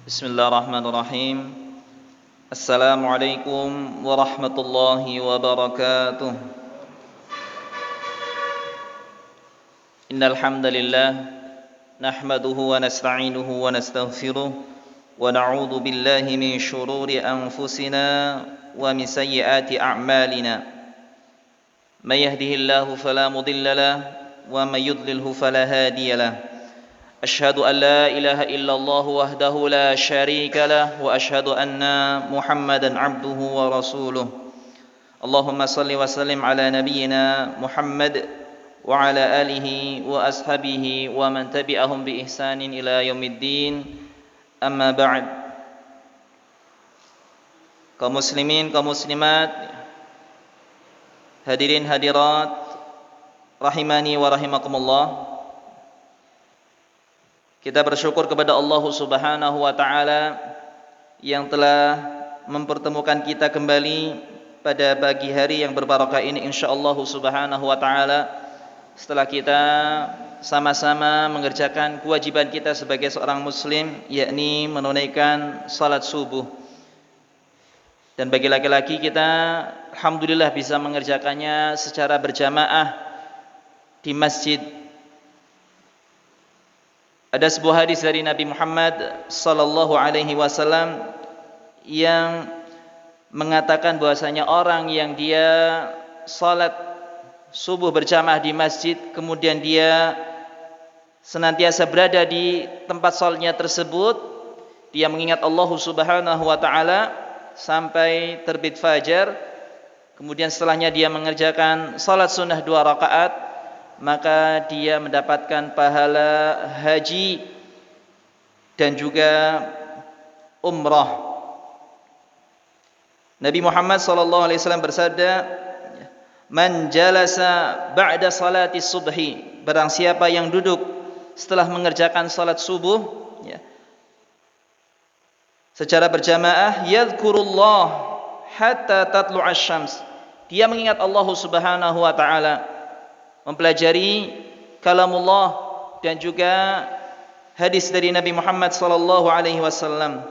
Bismillahirrahmanirrahim. Assalamualaikum warahmatullahi wabarakatuh. Innal hamdalillah nahmaduhu wa nasta'inuhu wa nastaghfiruh wa na'udzu billahi min shururi anfusina wa min sayyiati a'malina. May yahdihillahu fala mudilla lahu wa may yudlilhu fala hadiya lahu. أشهد أن لا إله إلا الله وحده لا شريك له وأشهد أن محمدا عبده ورسوله اللهم صل وسلم على نبينا محمد وعلى آله وأصحابه ومن تبعهم بإحسان إلى يوم الدين أما بعد. Kaum muslimin, kaum muslimat, hadirin hadirat rahimani wa rahimakumullah. Kita bersyukur kepada Allah Subhanahu wa taala yang telah mempertemukan kita kembali pada pagi hari yang berbarakah ini insyaallah Subhanahu wa taala, setelah kita sama-sama mengerjakan kewajiban kita sebagai seorang muslim, yakni menunaikan salat subuh. Dan bagi laki-laki kita alhamdulillah bisa mengerjakannya secara berjamaah di masjid. Ada sebuah hadis dari Nabi Muhammad sallallahu alaihi wasallam yang mengatakan bahwasanya orang yang dia salat subuh berjamaah di masjid, kemudian dia senantiasa berada di tempat salatnya tersebut, dia mengingat Allah Subhanahu wa taala sampai terbit fajar, kemudian setelahnya dia mengerjakan salat sunnah 2 rakaat, maka dia mendapatkan pahala haji dan juga umrah. Nabi Muhammad sallallahu alaihi wasallam bersabda, "Man jalasa ba'da salati subhi," barang siapa yang duduk setelah mengerjakan salat subuh secara berjamaah, yadhkurullah hatta tatlu'asy syams, dia mengingat Allah Subhanahu wa taala, mempelajari kalamullah dan juga hadis dari Nabi Muhammad sallallahu alaihi wasallam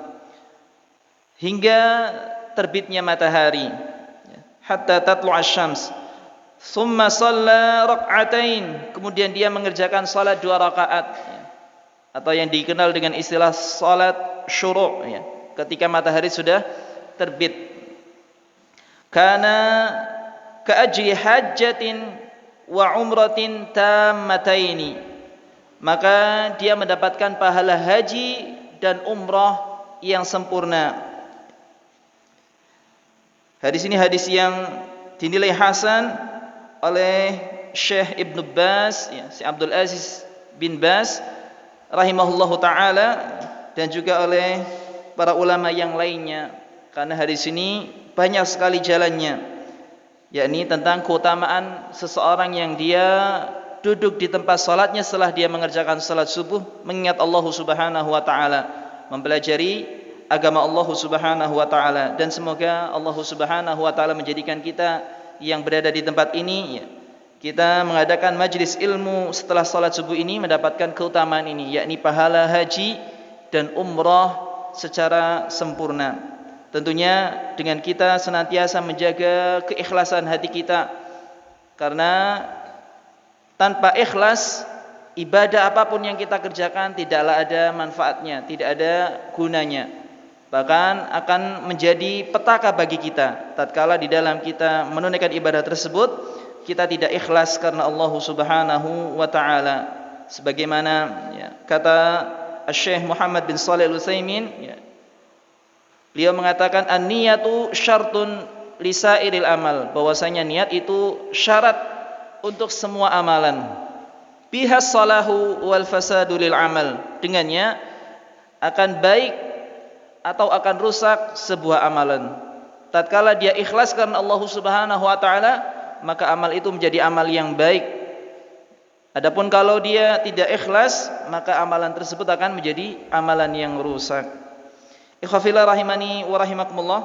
hingga terbitnya matahari, hatta tatlu'asy syams. Tsumma shalla rak'atain, kemudian dia mengerjakan salat 2 rakaat atau yang dikenal dengan istilah salat syuru', ketika matahari sudah terbit. Kana ka'ajri hajjatin wa umratin tammataini, maka dia mendapatkan pahala haji dan umrah yang sempurna. Hadis ini hadis yang dinilai hasan oleh Syekh Ibn Baz, Syekh Abdul Aziz bin Baz rahimahullahu taala, dan juga oleh para ulama yang lainnya, karena hadis ini banyak sekali jalannya, yakni tentang keutamaan seseorang yang dia duduk di tempat salatnya setelah dia mengerjakan salat subuh, mengingat Allah Subhanahu wa taala, mempelajari agama Allah Subhanahu wa taala. Dan semoga Allah Subhanahu wa taala menjadikan kita yang berada di tempat ini, kita mengadakan majlis ilmu setelah salat subuh ini mendapatkan keutamaan ini, yakni pahala haji dan umrah secara sempurna. Tentunya dengan kita senantiasa menjaga keikhlasan hati kita, karena tanpa ikhlas ibadah apapun yang kita kerjakan tidaklah ada manfaatnya, tidak ada gunanya, bahkan akan menjadi petaka bagi kita tatkala di dalam kita menunaikan ibadah tersebut kita tidak ikhlas karena Allah Subhanahu wa taala. Sebagaimana kata Syekh Muhammad bin Shalih Al-Utsaimin, beliau mengatakan an-niyatu syartun lisairil amal, bahwasanya niat itu syarat untuk semua amalan. Bihas salahu wal fasadu lil amal, dengannya akan baik atau akan rusak sebuah amalan. Tatkala dia ikhlas karena Allah Subhanahu wa taala, maka amal itu menjadi amal yang baik. Adapun kalau dia tidak ikhlas, maka amalan tersebut akan menjadi amalan yang rusak. Ikhwafillah rahimani wa rahimakumullah.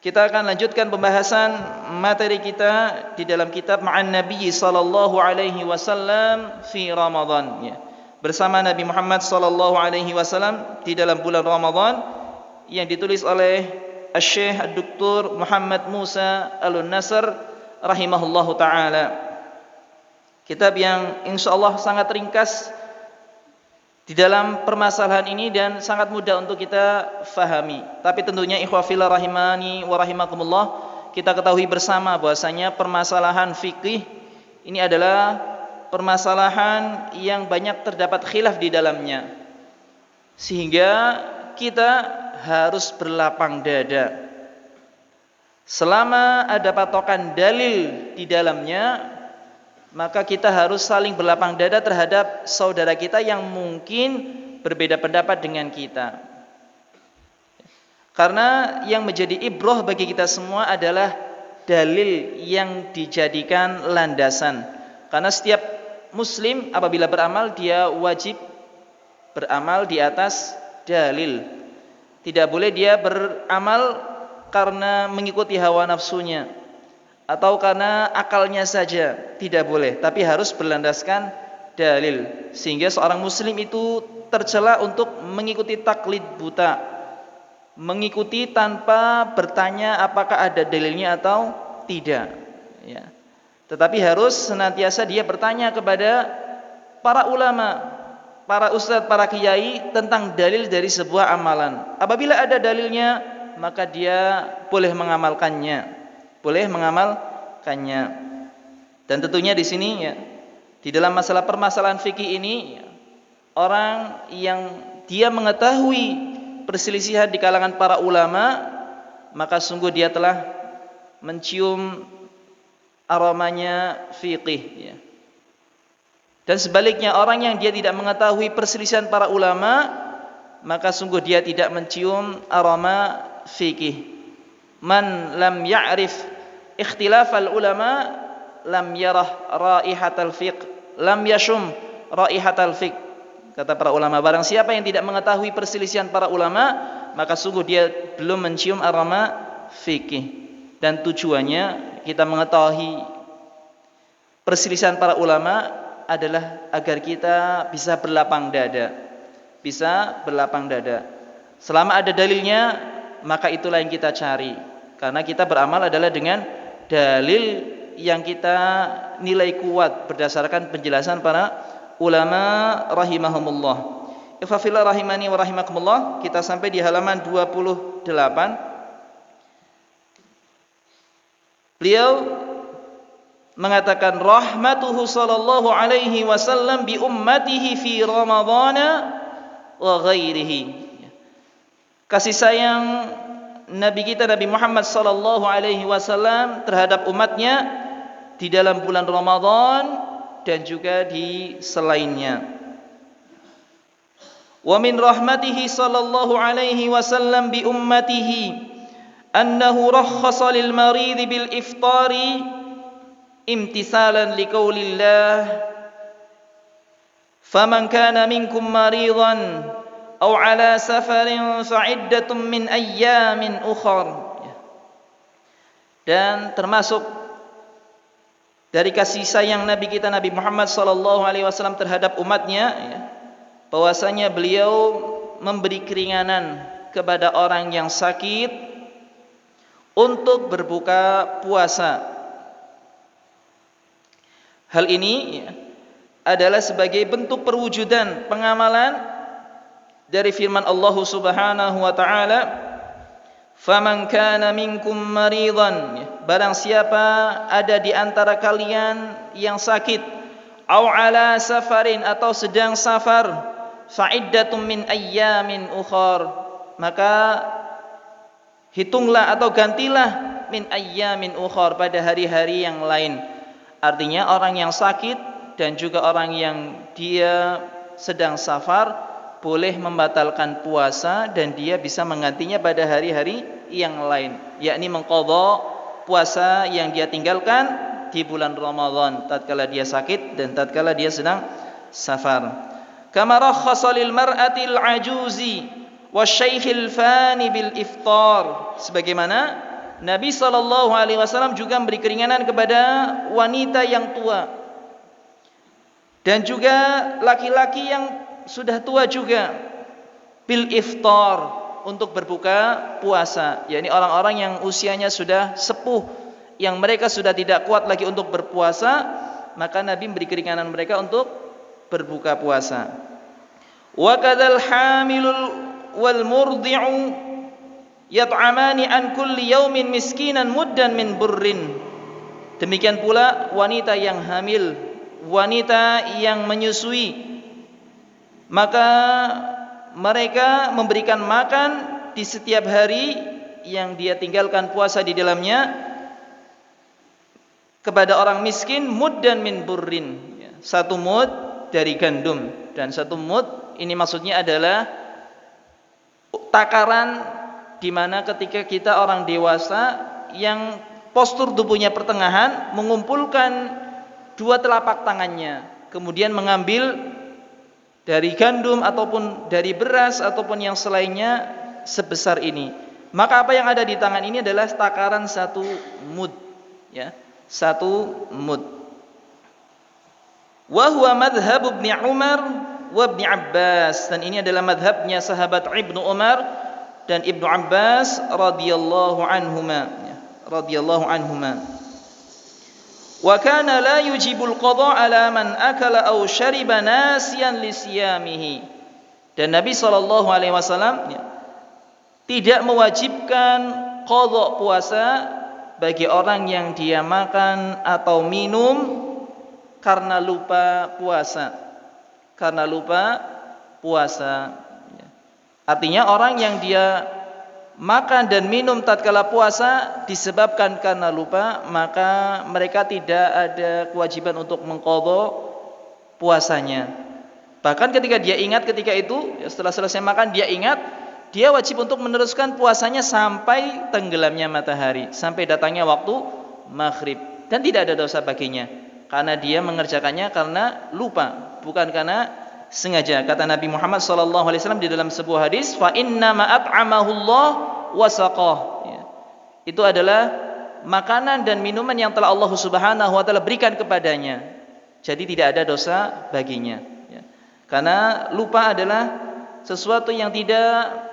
Kita akan lanjutkan pembahasan materi kita di dalam kitab Ma'an Nabi sallallahu alaihi wasallam fi Ramadan. bersama Nabi Muhammad sallallahu alaihi wasallam di dalam bulan Ramadan yang ditulis oleh Asy-Syaikh Dr. Muhammad Musa Al-Nasr rahimahullahu taala. Kitab yang insyaallah sangat ringkas di dalam permasalahan ini dan sangat mudah untuk kita fahami. Tapi tentunya ikhwah fillah rahimani wa rahimakumullah, kita ketahui bersama bahwasanya permasalahan fikih ini adalah permasalahan yang banyak terdapat khilaf di dalamnya. Sehingga kita harus berlapang dada. Selama ada patokan dalil di dalamnya, maka kita harus saling berlapang dada terhadap saudara kita yang mungkin berbeda pendapat dengan kita. Karena yang menjadi ibrah bagi kita semua adalah dalil yang dijadikan landasan. Karena setiap muslim apabila beramal, dia wajib beramal di atas dalil. Tidak boleh dia beramal karena mengikuti hawa nafsunya atau karena akalnya saja, tidak boleh, tapi harus berlandaskan dalil. Sehingga seorang muslim itu tercela untuk mengikuti taklid buta, mengikuti tanpa bertanya apakah ada dalilnya atau tidak, ya. Tetapi harus senantiasa dia bertanya kepada para ulama, para ustadz, para kiai tentang dalil dari sebuah amalan. Apabila ada dalilnya, maka dia boleh mengamalkannya. Dan tentunya di sini ya, di dalam masalah permasalahan fikih ini ya, orang yang dia mengetahui perselisihan di kalangan para ulama, maka sungguh dia telah mencium aromanya fikih ya. Dan sebaliknya orang yang dia tidak mengetahui perselisihan para ulama, maka sungguh dia tidak mencium aroma fikih. Man lam ya'rif ikhtilafal ulama lam yarah raihatal fiqh, lam yashum raihatal fiqh. Kata para ulama, barang siapa yang tidak mengetahui perselisihan para ulama, maka sungguh dia belum mencium aroma fikih. Dan tujuannya kita mengetahui perselisihan para ulama adalah agar kita bisa berlapang dada. Selama ada dalilnya, maka itulah yang kita cari. Karena kita beramal adalah dengan dalil yang kita nilai kuat berdasarkan penjelasan para ulama rahimahumullah. Ikhwafillah rahimani wa rahimakumullah, kita sampai di halaman 28. Beliau mengatakan rahmatuhu sallallahu alaihi wasallam bi ummatihi fi ramadhana wa ghairihi. Kasih sayang Nabi kita Nabi Muhammad sallallahu alaihi wasallam terhadap umatnya di dalam bulan Ramadan dan juga di selainnya. Wa min rahmatihi sallallahu alaihi wasallam bi ummatihi annahu rakhasa lil marid bil iftari imtisalan liqaulillah faman kana minkum maridan aw ala safarin fa'iddatun min ayyamin ukhar. Dan termasuk dari kasih sayang Nabi kita Nabi Muhammad sallallahu alaihi wasallam terhadap umatnya ya, bahwasanya beliau memberi keringanan kepada orang yang sakit untuk berbuka puasa. Hal ini ya, adalah sebagai bentuk perwujudan pengamalan dari firman Allah Subhanahu wa taala, "Faman kana minkum maridan," barang siapa ada di antara kalian yang sakit, au ala safarin atau sedang safar, fa'iddatun min ayyamin ukhar, maka hitunglah atau gantilah min ayyamin ukhar pada hari-hari yang lain. Artinya orang yang sakit dan juga orang yang dia sedang safar boleh membatalkan puasa dan dia bisa menggantinya pada hari-hari yang lain, yakni mengqadha puasa yang dia tinggalkan di bulan Ramadan tatkala dia sakit dan tatkala dia sedang safar. Kama rakhasa lil mar'atil ajuzi wasyaikhil fani bil iftar, sebagaimana Nabi sallallahu alaihi wasallam juga memberi keringanan kepada wanita yang tua dan juga laki-laki yang sudah tua juga, bil iftar, untuk berbuka puasa, yakni orang-orang yang usianya sudah sepuh, yang mereka sudah tidak kuat lagi untuk berpuasa, maka Nabi memberi keringanan mereka untuk berbuka puasa. Wa kadzal hamilul wal murdi'u yat'amani an kulli yaumin miskinan muddan min burrin. Demikian pula wanita yang hamil, wanita yang menyusui, maka mereka memberikan makan di setiap hari yang dia tinggalkan puasa di dalamnya kepada orang miskin muddan min burrin, satu mud dari gandum. Dan satu mud ini maksudnya adalah takaran di mana ketika kita orang dewasa yang postur tubuhnya pertengahan mengumpulkan dua telapak tangannya, kemudian mengambil dari gandum ataupun dari beras ataupun yang selainnya sebesar ini, maka apa yang ada di tangan ini adalah takaran satu mud, ya, satu mud. Wa huwa madhhab Ibnu Umar wa Ibnu Abbas, dan ini adalah madhabnya sahabat Ibnu Umar dan Ibnu Abbas radhiyallahu anhuma, radhiyallahu anhuma. Wa kana la yujibul qada ala man akala aw syariba nasiyan li siyamihi. Dan Nabi sallallahu alaihi wasallam tidak mewajibkan qada puasa bagi orang yang dia makan atau minum karena lupa puasa. Karena lupa puasa. Artinya orang yang dia makan dan minum tatkala puasa disebabkan karena lupa, maka mereka tidak ada kewajiban untuk mengqadha puasanya. Bahkan ketika dia ingat ketika itu, setelah selesai makan dia ingat, dia wajib untuk meneruskan puasanya sampai tenggelamnya matahari, sampai datangnya waktu maghrib, dan tidak ada dosa baginya karena dia mengerjakannya karena lupa, bukan karena sengaja. Kata Nabi Muhammad SAW di dalam sebuah hadis, fa inna ma at'amahu Allah wa saqah. Itu adalah makanan dan minuman yang telah Allah Subhanahu wa taala berikan kepadanya. Jadi tidak ada dosa baginya. Karena lupa adalah sesuatu yang tidak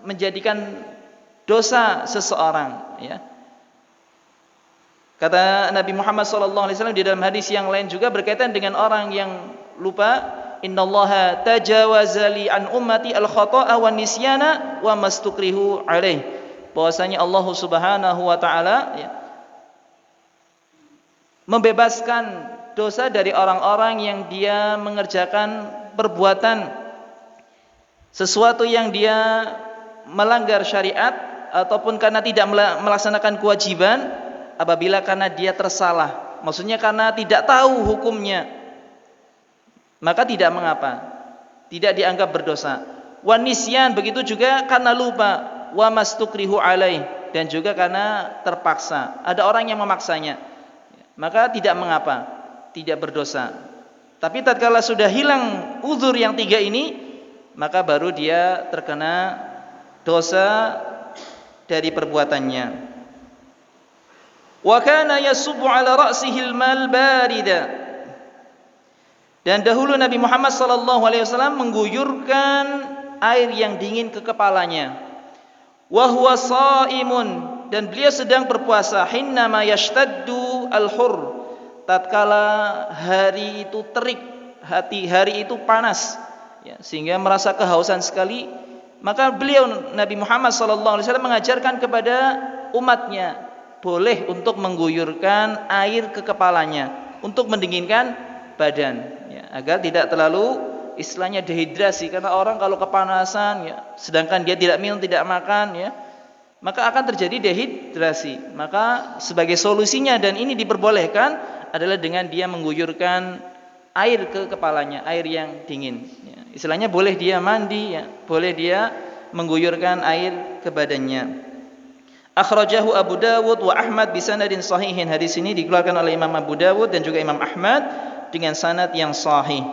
menjadikan dosa seseorang, ya. Kata Nabi Muhammad SAW di dalam hadis yang lain juga berkaitan dengan orang yang lupa, innallaha tajawaza li an ummati al-khata'a wan nisyana wa mastukrihu alaih. Bahwasanya Allah Subhanahu wa taala membebaskan dosa dari orang-orang yang dia mengerjakan perbuatan sesuatu yang dia melanggar syariat ataupun karena tidak melaksanakan kewajiban, apabila karena dia tersalah, maksudnya karena tidak tahu hukumnya, maka tidak mengapa, tidak dianggap berdosa. Wan nisyan, begitu juga karena lupa. Wa mastukrihu alaih, dan juga karena terpaksa, ada orang yang memaksanya, maka tidak mengapa, tidak berdosa. Tapi tatkala sudah hilang uzur yang tiga ini, maka baru dia terkena dosa dari perbuatannya. Wa kana yasubbu ala ra'sihi al-mal barida. Dan dahulu Nabi Muhammad SAW mengguyurkan air yang dingin ke kepalanya. Wa huwa shaimun, dan beliau sedang berpuasa. Hinna ma yashtaddu al-hur, tatkala hari itu terik, hari itu panas, ya, sehingga merasa kehausan sekali, maka beliau Nabi Muhammad SAW mengajarkan kepada umatnya boleh untuk mengguyurkan air ke kepalanya untuk mendinginkan badan, ya, agar tidak terlalu istilahnya dehidrasi. Karena orang kalau kepanasan, ya, sedangkan dia tidak minum, tidak makan, ya, maka akan terjadi dehidrasi. Maka sebagai solusinya, dan ini diperbolehkan, adalah dengan dia mengguyurkan air ke kepalanya, air yang dingin, ya. Istilahnya boleh dia mandi, ya, boleh dia mengguyurkan air ke badannya. Akhrajahu Abu Dawud wa Ahmad bisanadin sahihin. Hadis ini dikeluarkan oleh Imam Abu Dawud dan juga Imam Ahmad dengan sanad yang sahih.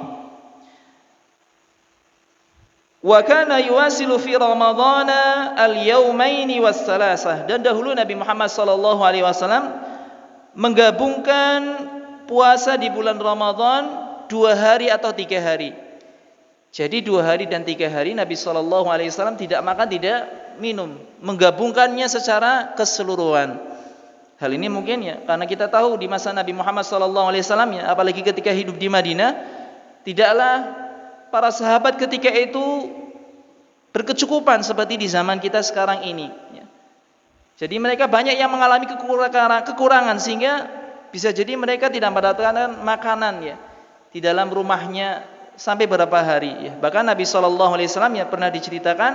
Wa kana yuwasilu fi Ramadhana al-yawmaini was-salasah. Dan dahulu Nabi Muhammad sallallahu alaihi wasallam menggabungkan puasa di bulan Ramadan 2 hari atau 3 hari. Jadi 2 hari dan 3 hari Nabi SAW tidak makan, tidak minum, menggabungkannya secara keseluruhan. Hal ini mungkin ya karena kita tahu di masa Nabi Muhammad SAW ya, apalagi ketika hidup di Madinah, tidaklah para sahabat ketika itu berkecukupan seperti di zaman kita sekarang ini ya. Jadi mereka banyak yang mengalami kekurangan sehingga bisa jadi mereka tidak mendapatkan makanan ya di dalam rumahnya sampai berapa hari ya. Bahkan Nabi SAW ya pernah diceritakan,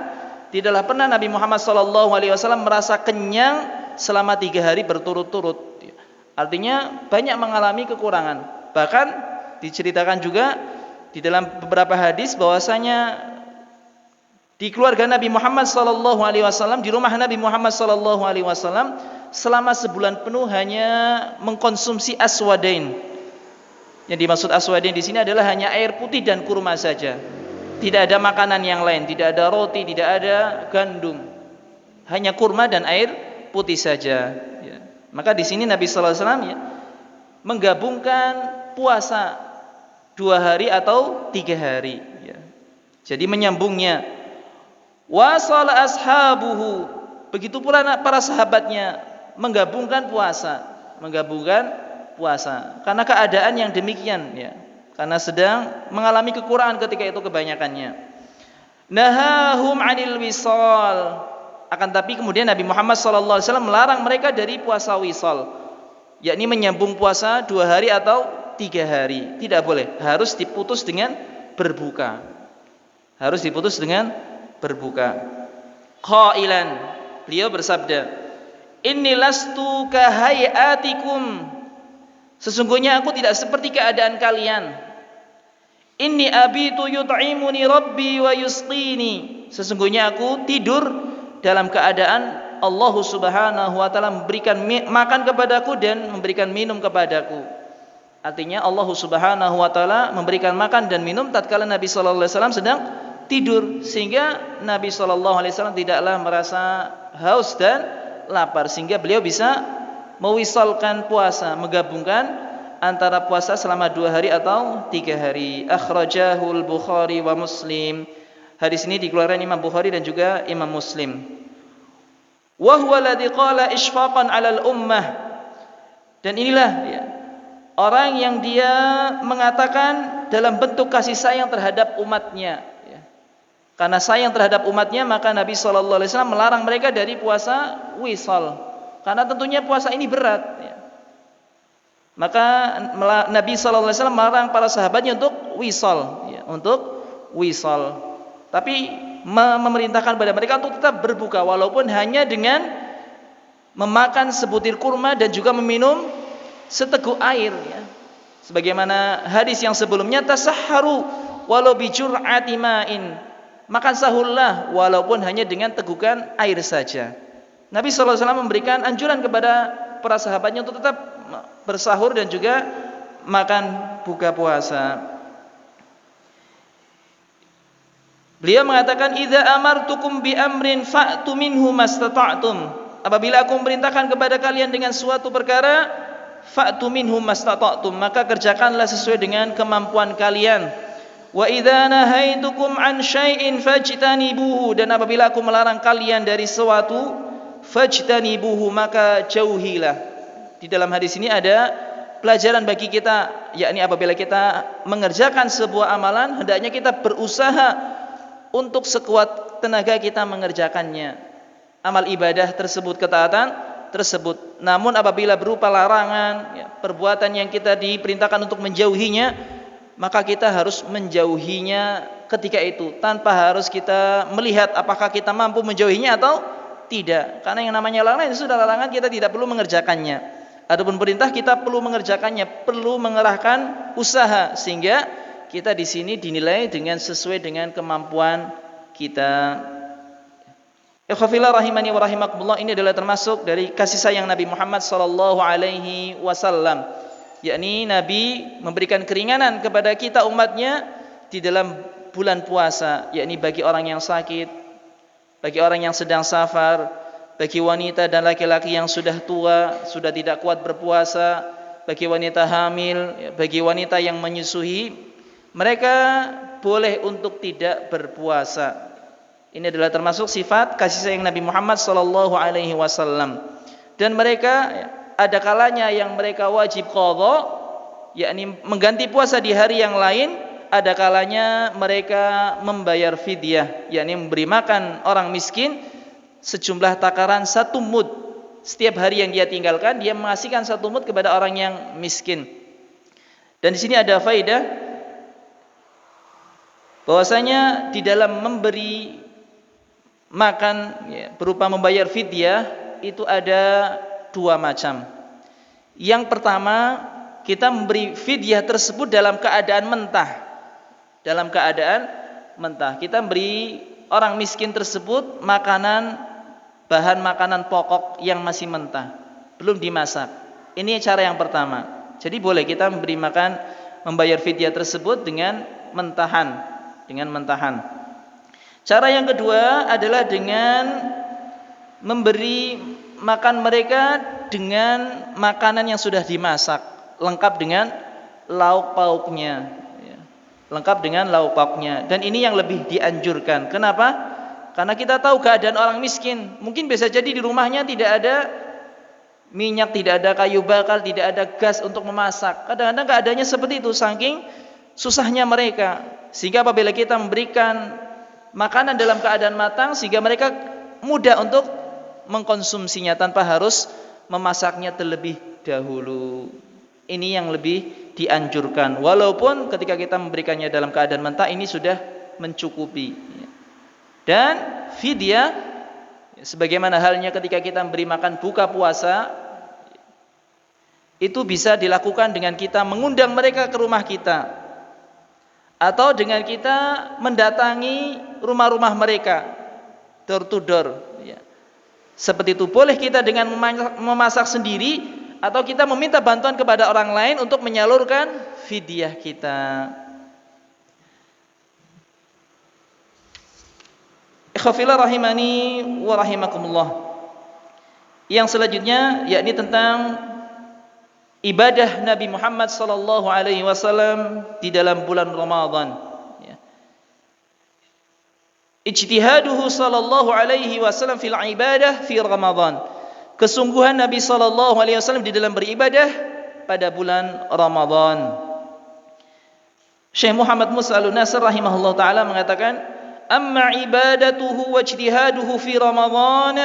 tidaklah pernah Nabi Muhammad SAW merasa kenyang selama 3 hari berturut-turut ya. Artinya banyak mengalami kekurangan. Bahkan diceritakan juga di dalam beberapa hadis bahwasanya di keluarga Nabi Muhammad SAW, di rumah Nabi Muhammad SAW selama sebulan penuh hanya mengkonsumsi aswadain. Yang dimaksud aswadain di sini adalah hanya air putih dan kurma saja. Tidak ada makanan yang lain, tidak ada roti, tidak ada gandum. Hanya kurma dan air putih saja. Ya. Maka di sini Nabi SAW ya, menggabungkan puasa 2 hari atau 3 hari. Ya. Jadi menyambungnya. Wasal ashabuhu, begitu pula para sahabatnya menggabungkan puasa, karena keadaan yang demikian ya, karena sedang mengalami kekurangan ketika itu kebanyakannya. Nahahum 'anil wisal, akan tapi kemudian Nabi Muhammad SAW melarang mereka dari puasa wisal, yakni menyambung puasa 2 hari atau 3 hari, tidak boleh, harus diputus dengan berbuka. Qailan, beliau bersabda, inni lastu kahayatikum, sesungguhnya aku tidak seperti keadaan kalian. Inni abitu yut'imuni rabbi wa yusqini, sesungguhnya aku tidur dalam keadaan Allah Subhanahu wa taala memberikan makan kepadaku dan memberikan minum kepadaku. Artinya Allah Subhanahu wa taala memberikan makan dan minum tatkala Nabi sallallahu alaihi wasallam sedang tidur, sehingga Nabi SAW tidaklah merasa haus dan lapar, sehingga beliau bisa mewisalkan puasa, menggabungkan antara puasa selama 2 hari atau 3 hari. Akhrajahul Bukhari wa Muslim. Hadis ini dikeluarkan Imam Bukhari dan juga Imam Muslim. Wa huwa alladhi qala ishfaqan 'alal ummah. Dan inilah ya, orang yang dia mengatakan dalam bentuk kasih sayang terhadap umatnya. Karena sayang terhadap umatnya, maka Nabi SAW melarang mereka dari puasa wisal. Karena tentunya puasa ini berat ya. Maka Nabi SAW melarang para sahabatnya untuk wisal ya, Tapi memerintahkan kepada mereka untuk tetap berbuka, walaupun hanya dengan memakan sebutir kurma dan juga meminum seteguk air ya. Sebagaimana hadis yang sebelumnya, tasahharu walau bijur'ati ma'in, makan sahurlah walaupun hanya dengan tegukan air saja. Nabi SAW memberikan anjuran kepada para sahabatnya untuk tetap bersahur dan juga makan buka puasa. Beliau mengatakan, idza amartukum bi amrin fa'tu minhu mastata'tum, apabila aku memerintahkan kepada kalian dengan suatu perkara, fa'tu minhu mastata'tum, maka kerjakanlah sesuai dengan kemampuan kalian. Wa idza nahaitukum an syai'in fajtanibuhu, dan apabila aku melarang kalian dari sesuatu, fajtanibuhu, maka jauhilah. Di dalam hadis ini ada pelajaran bagi kita, yakni apabila kita mengerjakan sebuah amalan, hendaknya kita berusaha untuk sekuat tenaga kita mengerjakannya. Amal ibadah tersebut, ketaatan tersebut. Namun apabila berupa larangan ya, perbuatan yang kita diperintahkan untuk menjauhinya, maka kita harus menjauhinya ketika itu, tanpa harus kita melihat apakah kita mampu menjauhinya atau tidak. Karena yang namanya larangan itu sudah larangan, kita tidak perlu mengerjakannya. Adapun perintah kita perlu mengerjakannya, perlu mengerahkan usaha, sehingga kita di sini dinilai dengan sesuai dengan kemampuan kita. Ikhwafillah rahimani wa rahimakumullah, ini adalah termasuk dari kasih sayang Nabi Muhammad SAW, yakni Nabi memberikan keringanan kepada kita umatnya di dalam bulan puasa, yakni bagi orang yang sakit, bagi orang yang sedang safar, bagi wanita dan laki-laki yang sudah tua, sudah tidak kuat berpuasa, bagi wanita hamil, bagi wanita yang menyusui. Mereka boleh untuk tidak berpuasa. Ini adalah termasuk sifat kasih sayang Nabi Muhammad sallallahu alaihi wasallam. Dan mereka ada kalanya yang mereka wajib qadha, yakni mengganti puasa di hari yang lain. Ada kalanya mereka membayar fidyah, yakni memberi makan orang miskin sejumlah takaran 1 mud. Setiap hari yang dia tinggalkan, dia mengasihkan 1 mud kepada orang yang miskin. Dan di sini ada faedah bahwasanya di dalam memberi makan berupa membayar fidyah itu ada 2 macam. Yang pertama, kita memberi fidyah tersebut dalam keadaan mentah. Dalam keadaan mentah, kita beri orang miskin tersebut makanan, bahan makanan pokok yang masih mentah, belum dimasak. Ini cara yang pertama. Jadi boleh kita memberi makan, membayar fidyah tersebut dengan mentahan, Cara yang kedua adalah dengan memberi makan mereka dengan makanan yang sudah dimasak, lengkap dengan lauk pauknya. Dan ini yang lebih dianjurkan. Kenapa? Karena kita tahu keadaan orang miskin. Mungkin bisa jadi di rumahnya tidak ada minyak, tidak ada kayu bakar, tidak ada gas untuk memasak. Kadang-kadang keadaannya seperti itu, saking susahnya mereka. Sehingga apabila kita memberikan makanan dalam keadaan matang, sehingga mereka mudah untuk mengkonsumsinya tanpa harus memasaknya terlebih dahulu. Ini yang lebih dianjurkan. Walaupun ketika kita memberikannya dalam keadaan mentah, ini sudah mencukupi. Dan fidyah, sebagaimana halnya ketika kita memberi makan buka puasa, itu bisa dilakukan dengan kita mengundang mereka ke rumah kita, atau dengan kita mendatangi rumah-rumah mereka, door to door. Seperti itu. Boleh kita dengan memasak sendiri, atau kita meminta bantuan kepada orang lain untuk menyalurkan fidyah kita. Ikhwafillah rahimani wa rahimakumullah. Yang selanjutnya yakni tentang ibadah Nabi Muhammad sallallahu alaihi wasallam di dalam bulan Ramadan. Ijtihaduhu sallallahu alaihi wasallam fil ibadah fi Ramadan. Kesungguhan Nabi sallallahu alaihi wasallam di dalam beribadah pada bulan Ramadan. Syekh Muhammad Musa Al-Nasr rahimahullah taala mengatakan, "Amma ibadatuhu wa ijtihaduhu fi Ramadan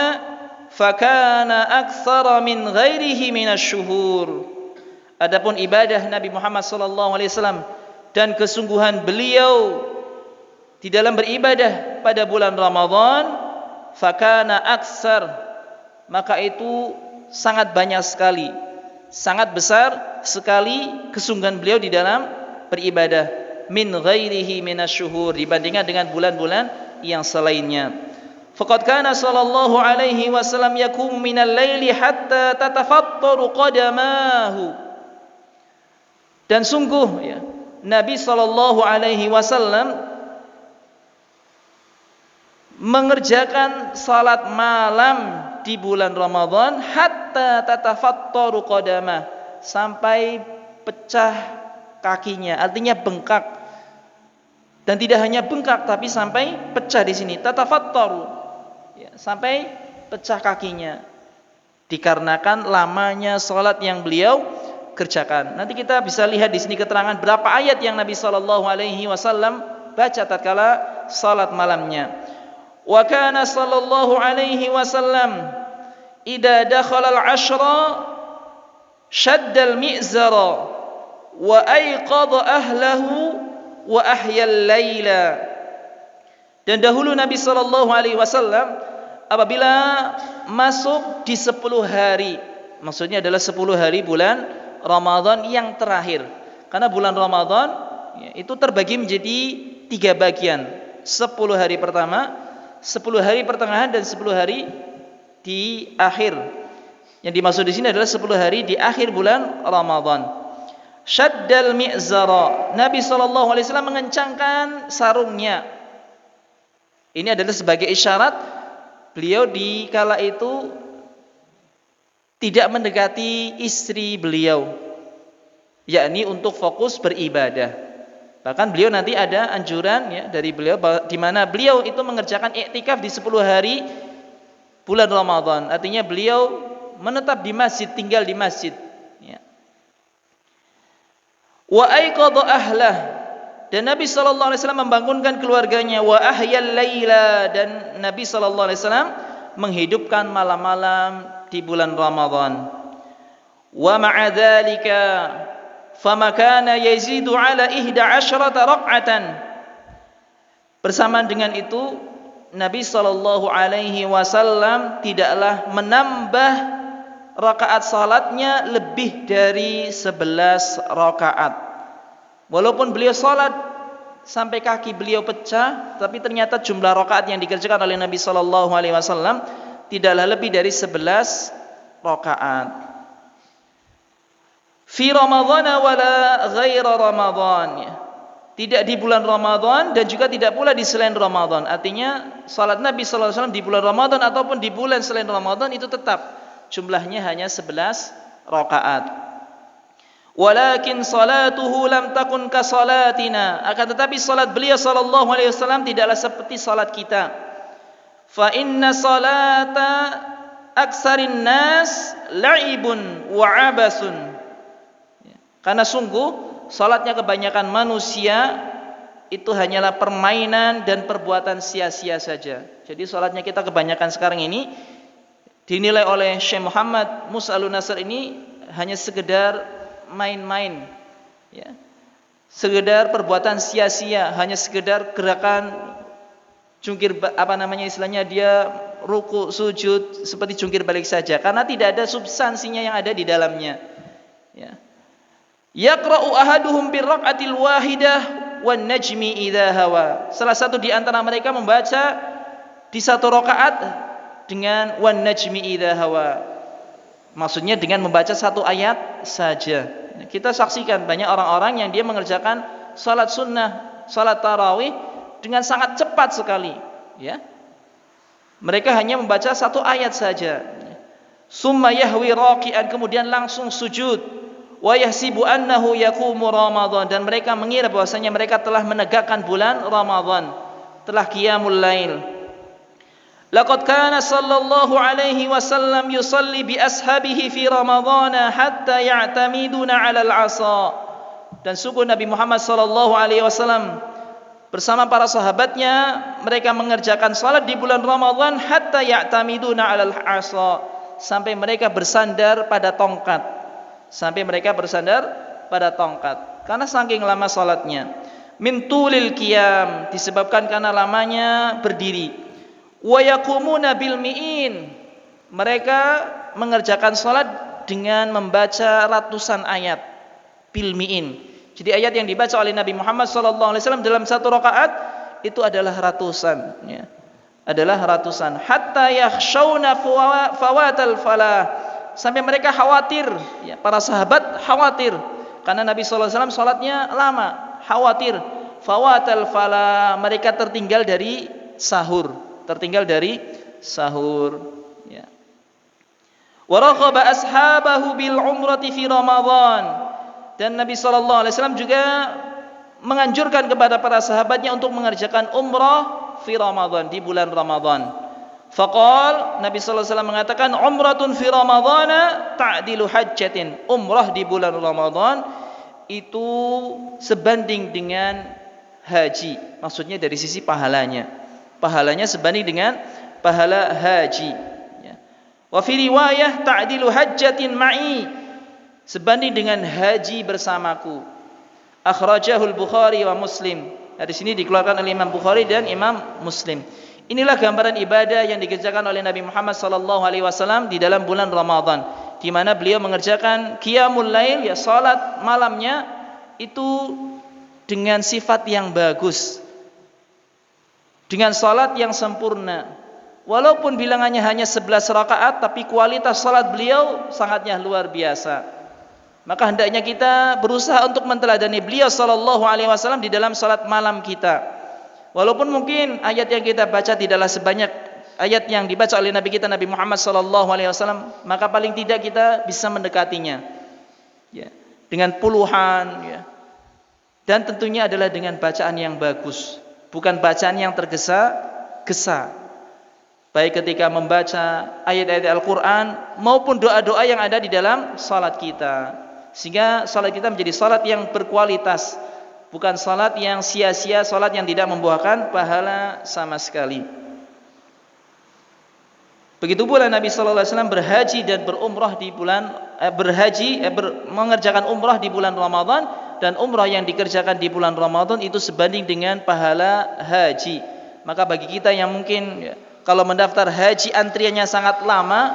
fakana aktsara min ghairihi minasy-syuhur." Adapun ibadah Nabi Muhammad sallallahu alaihi wasallam dan kesungguhan beliau di dalam beribadah pada bulan Ramadan, fakana aktsar, maka itu sangat banyak sekali, sangat besar sekali kesungguhan beliau di dalam beribadah, min ghairihi minasyuhur, dibandingkan dengan bulan-bulan yang selainnya. Faqad kana sallallahu alaihi wasallam yaqumu minal laili hatta tatafattaru qadamahu. Dan sungguh Nabi sallallahu alaihi wasallam mengerjakan salat malam di bulan Ramadan hatta tatafattaru qadamah, sampai pecah kakinya, artinya bengkak. Dan tidak hanya bengkak tapi sampai pecah di sini, tatafattaru, sampai pecah kakinya, dikarenakan lamanya salat yang beliau kerjakan. Nanti kita bisa lihat di sini keterangan berapa ayat yang Nabi sallallahu alaihi wasallam baca tatkala salat malamnya. Wa kana sallallahu alaihi wasallam idza dakhala al-'ashra shadda al-mi'zara wa ayqadha ahlahu wa ahya al-laila. Dan dahulu Nabi sallallahu alaihi wasallam apabila masuk di 10 hari, maksudnya adalah 10 hari bulan Ramadan yang terakhir. Karena bulan Ramadan itu terbagi menjadi 3 bagian. 10 hari pertama, 10 hari pertengahan, dan 10 hari di akhir. Yang dimaksud di sini adalah 10 hari di akhir bulan Ramadan. Syaddal mi'zara, Nabi SAW mengencangkan sarungnya. Ini adalah sebagai isyarat beliau di kala itu tidak mendekati istri beliau, yakni untuk fokus beribadah. Bahkan beliau nanti ada anjuran ya dari beliau di mana beliau itu mengerjakan iktikaf di 10 hari bulan Ramadan. Artinya beliau menetap di masjid, tinggal di masjid. Ya. Wa aiqadha ahlah, dan Nabi sallallahu alaihi wasallam membangunkan keluarganya. Wa ahyal laila, dan Nabi sallallahu alaihi wasallam menghidupkan malam-malam di bulan Ramadan. Wa ma'a dzalika fama kana yazidu ala 11 rak'atan. Bersamaan dengan itu Nabi sallallahu alaihi wasallam tidaklah menambah rakaat salatnya lebih dari 11 rakaat. Walaupun beliau salat sampai kaki beliau pecah, tapi ternyata jumlah rakaat yang dikerjakan oleh Nabi sallallahu alaihi wasallam tidaklah lebih dari 11 rakaat. Fi Ramadhan wala ghaira Ramadhan, ya. Tidak di bulan Ramadan dan juga tidak pula di selain Ramadan. Artinya salat Nabi sallallahu alaihi wasallam di bulan Ramadan ataupun di bulan selain Ramadan itu tetap jumlahnya hanya 11 rakaat. Walakin salatuhu lam takun ka salatina, akan tetapi salat beliau sallallahu alaihi wasallam tidaklah seperti salat kita. Fa inna salata aksarin nas la'ibun wa abasun. Karena sungguh salatnya kebanyakan manusia itu hanyalah permainan dan perbuatan sia-sia saja. Jadi salatnya kita kebanyakan sekarang ini dinilai oleh Syekh Muhammad Musa Al-Nasr ini hanya sekedar main-main, ya. Sekedar perbuatan sia-sia, hanya sekedar gerakan jungkir istilahnya dia ruku sujud seperti jungkir balik saja, karena tidak ada substansinya yang ada di dalamnya, ya. Yaqra'u ahaduhum birraq'atil wahidah wan najmi idza hawa. Salah satu di antara mereka membaca di satu rakaat dengan wan najmi idza hawa. Maksudnya dengan membaca satu ayat saja. Kita saksikan banyak orang-orang yang dia mengerjakan salat sunnah, salat tarawih dengan sangat cepat sekali, ya. Mereka hanya membaca satu ayat saja. Summa yahwi raqi'an, kemudian langsung sujud. Wa yahsibu annahu yaqumu Ramadan, dan mereka mengira bahwasanya mereka telah menegakkan bulan Ramadan, telah qiyamul lail. Laqad kana sallallahu alaihi wasallam yusalli bi ashabihi fi Ramadhan hatta ya'tamiduna 'ala al-'asa. Dan sungguh Nabi Muhammad sallallahu alaihi wasallam bersama para sahabatnya mereka mengerjakan salat di bulan Ramadan hatta ya'tamiduna 'ala al-'asa, sampai mereka bersandar pada tongkat. Karena saking lama salatnya. Min tulil qiyam, disebabkan karena lamanya berdiri. Wa yaqumuna bil mi'in, mereka mengerjakan salat dengan membaca ratusan ayat bil mi'in. Jadi ayat yang dibaca oleh Nabi Muhammad sallallahu alaihi wasallam dalam satu rakaat itu adalah ratusan, ya. Adalah ratusan. Hatta yakhshawna fawatal falah, sampai mereka khawatir, ya, para sahabat khawatir karena Nabi sallallahu alaihi wasallam salatnya lama, khawatir fawatal fala, mereka tertinggal dari sahur, ya. Wa raghaba ashabahu bil umrati fi Ramadan, dan Nabi sallallahu alaihi wasallam juga menganjurkan kepada para sahabatnya untuk mengerjakan umrah fi Ramadan, di bulan Ramadan. Faqal, Nabi sallallahu alaihi wasallam mengatakan, umratun fi Ramadhana ta'dilu hajjatin. Umrah di bulan Ramadan itu sebanding dengan haji. Maksudnya dari sisi pahalanya. Pahalanya sebanding dengan pahala haji, ya. Wa fi riwayah ta'dilu hajjatin ma'i, sebanding dengan haji bersamaku. Akhrajahul Bukhari wa Muslim. Di sini dikeluarkan oleh Imam Bukhari dan Imam Muslim. Inilah gambaran ibadah yang dikerjakan oleh Nabi Muhammad sallallahu alaihi wasallam di dalam bulan Ramadan, di mana beliau mengerjakan qiyamul lail, ya, salat malamnya itu dengan sifat yang bagus, dengan salat yang sempurna. Walaupun bilangannya hanya 11 rakaat, tapi kualitas salat beliau sangatnya luar biasa. Maka hendaknya kita berusaha untuk menteladani beliau sallallahu alaihi wasallam di dalam salat malam kita. Walaupun mungkin ayat yang kita baca tidaklah sebanyak ayat yang dibaca oleh Nabi kita Nabi Muhammad sallallahu alaihi wasallam, maka paling tidak kita bisa mendekatinya, ya, dengan puluhan, ya, Dan tentunya adalah dengan bacaan yang bagus, bukan bacaan yang tergesa-gesa. Baik ketika membaca ayat-ayat Al-Quran maupun doa-doa yang ada di dalam salat kita. Sehingga salat kita menjadi salat yang berkualitas, bukan salat yang sia-sia, salat yang tidak membuahkan pahala sama sekali. Begitu pula Nabi sallallahu alaihi wasallam berhaji dan berumrah di bulan mengerjakan umrah di bulan Ramadan, dan umrah yang dikerjakan di bulan Ramadan itu sebanding dengan pahala haji. Maka bagi kita yang mungkin kalau mendaftar haji antriannya sangat lama,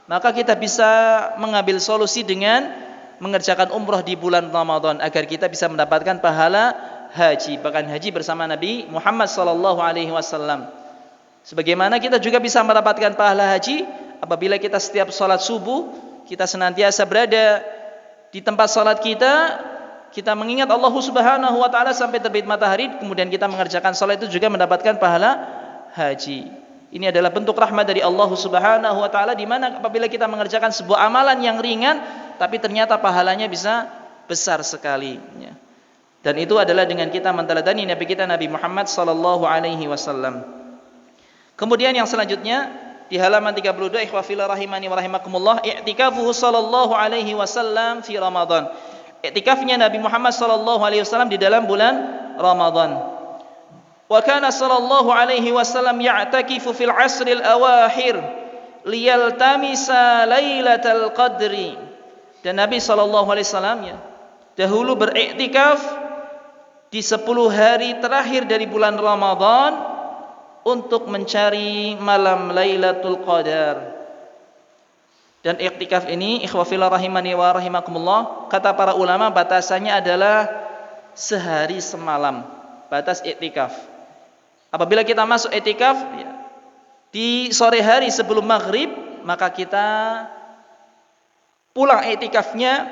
maka kita bisa mengambil solusi dengan mengerjakan umrah di bulan Ramadan agar kita bisa mendapatkan pahala haji, bahkan haji bersama Nabi Muhammad sallallahu alaihi wasallam. Sebagaimana kita juga bisa mendapatkan pahala haji apabila kita setiap salat subuh kita senantiasa berada di tempat salat kita mengingat Allah Subhanahu wa taala sampai terbit matahari, kemudian kita mengerjakan salat itu juga mendapatkan pahala haji. Ini adalah bentuk rahmat dari Allah Subhanahu wa taala, di mana apabila kita mengerjakan sebuah amalan yang ringan tapi ternyata pahalanya bisa besar sekali, ya. Dan itu adalah dengan kita menteladani Nabi kita Nabi Muhammad sallallahu alaihi wasallam. Kemudian yang selanjutnya di halaman 32, ikhwah fillah rahimani wa rahimakumullah, i'tikafuhu sallallahu alaihi wasallam fi Ramadan. I'tikafnya Nabi Muhammad sallallahu alaihi wasallam di dalam bulan Ramadan. Wa kana sallallahu alaihi wasallam ya'takifu fil 'ashril awakhir liyaltamisa lailatal qadri. Dan Nabi sallallahu alaihi wasallam dahulu beriktikaf di 10 hari terakhir dari bulan Ramadan untuk mencari malam Lailatul Qadar. Dan iktikaf ini ikhwah fillah rahimani wa rahimakumullah, kata para ulama batasannya adalah sehari semalam, batas iktikaf. Apabila kita masuk iktikaf di sore hari sebelum maghrib, maka kita pulang iktikafnya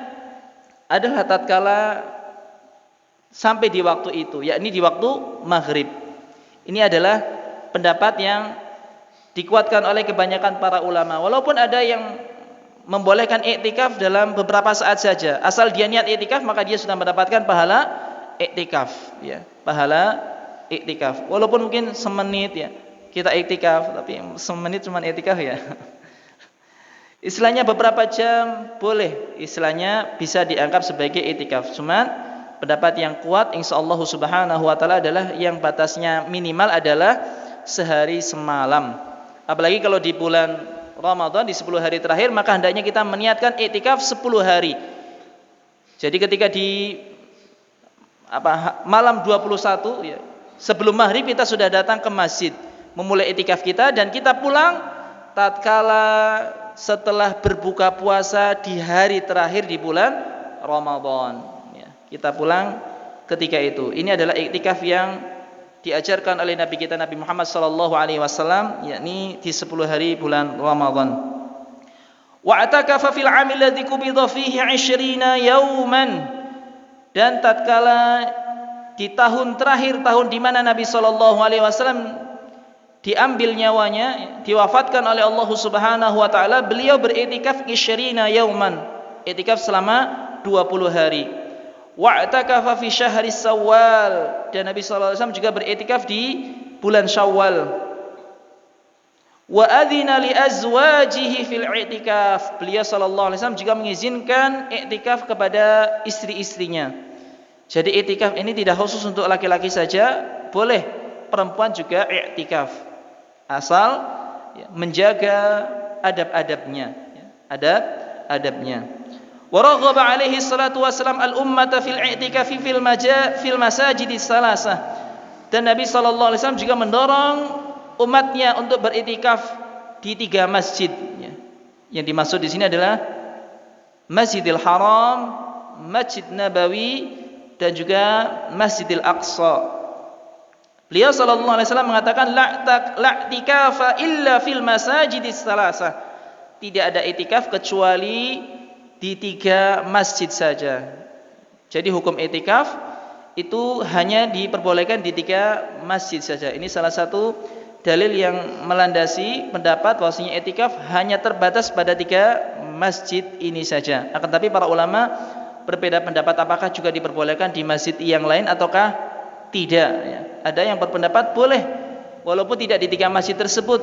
adalah tatkala sampai di waktu itu, yakni di waktu maghrib. Ini adalah pendapat yang dikuatkan oleh kebanyakan para ulama. Walaupun ada yang membolehkan iktikaf dalam beberapa saat saja, asal dia niat iktikaf maka dia sudah mendapatkan pahala iktikaf, ya, pahala iktikaf. Walaupun mungkin semenit ya kita iktikaf, tapi semenit cuma iktikaf ya. Istilahnya beberapa jam boleh, istilahnya bisa dianggap sebagai iktikaf. Cuman pendapat yang kuat insyaallah subhanahu wa taala adalah yang batasnya minimal adalah sehari semalam. Apalagi kalau di bulan Ramadan di 10 hari terakhir, maka hendaknya kita meniatkan iktikaf 10 hari. Jadi ketika di malam 21 ya, sebelum maghrib kita sudah datang ke masjid memulai iktikaf kita, dan kita pulang tatkala setelah berbuka puasa di hari terakhir di bulan Ramadan, ya. Kita pulang ketika itu. Ini adalah iktikaf yang diajarkan oleh Nabi kita Nabi Muhammad sallallahu alaihi wasallam, yakni di 10 hari bulan Ramadan. Wa atakafa fil 'amil ladzi qubida fihi 20 yauman. Dan tatkala di tahun terakhir, tahun di mana Nabi sallallahu alaihi wasallam diambil nyawanya, diwafatkan oleh Allah Subhanahu wa taala, beliau beriktikaf 20 yauman, iktikaf selama 20 hari. Wa'takafa fi syahri Syawal, dan Nabi sallallahu alaihi wasallam juga beriktikaf di bulan Syawal. Wa adzina li azwajihi fil i'tikaf, beliau sallallahu alaihi wasallam juga mengizinkan iktikaf kepada istri-istrinya. Jadi iktikaf ini tidak khusus untuk laki-laki saja, boleh perempuan juga iktikaf, asal menjaga adab-adabnya, adab-adabnya. ورغب عليه الصلاة والسلام الأمة في الاعتكاف في المساجد الثلاثة. Dan Nabi sallallahu alaihi wasallam juga mendorong umatnya untuk beriktikaf di 3 masjid. Yang dimaksud di sini adalah Masjidil Haram, Masjid Nabawi, dan juga Masjidil Aqsa. Beliau sallallahu alaihi wasallam mengatakan la i'tikafa illa fil masajidis salasah. Tidak ada iktikaf kecuali di 3 masjid saja. Jadi hukum iktikaf itu hanya diperbolehkan di 3 masjid saja. Ini salah satu dalil yang melandasi pendapat bahwasanya iktikaf hanya terbatas pada 3 masjid ini saja. Akan tapi para ulama berbeda pendapat apakah juga diperbolehkan di masjid yang lain ataukah tidak ya. Ada yang berpendapat boleh walaupun tidak di 3 masjid tersebut,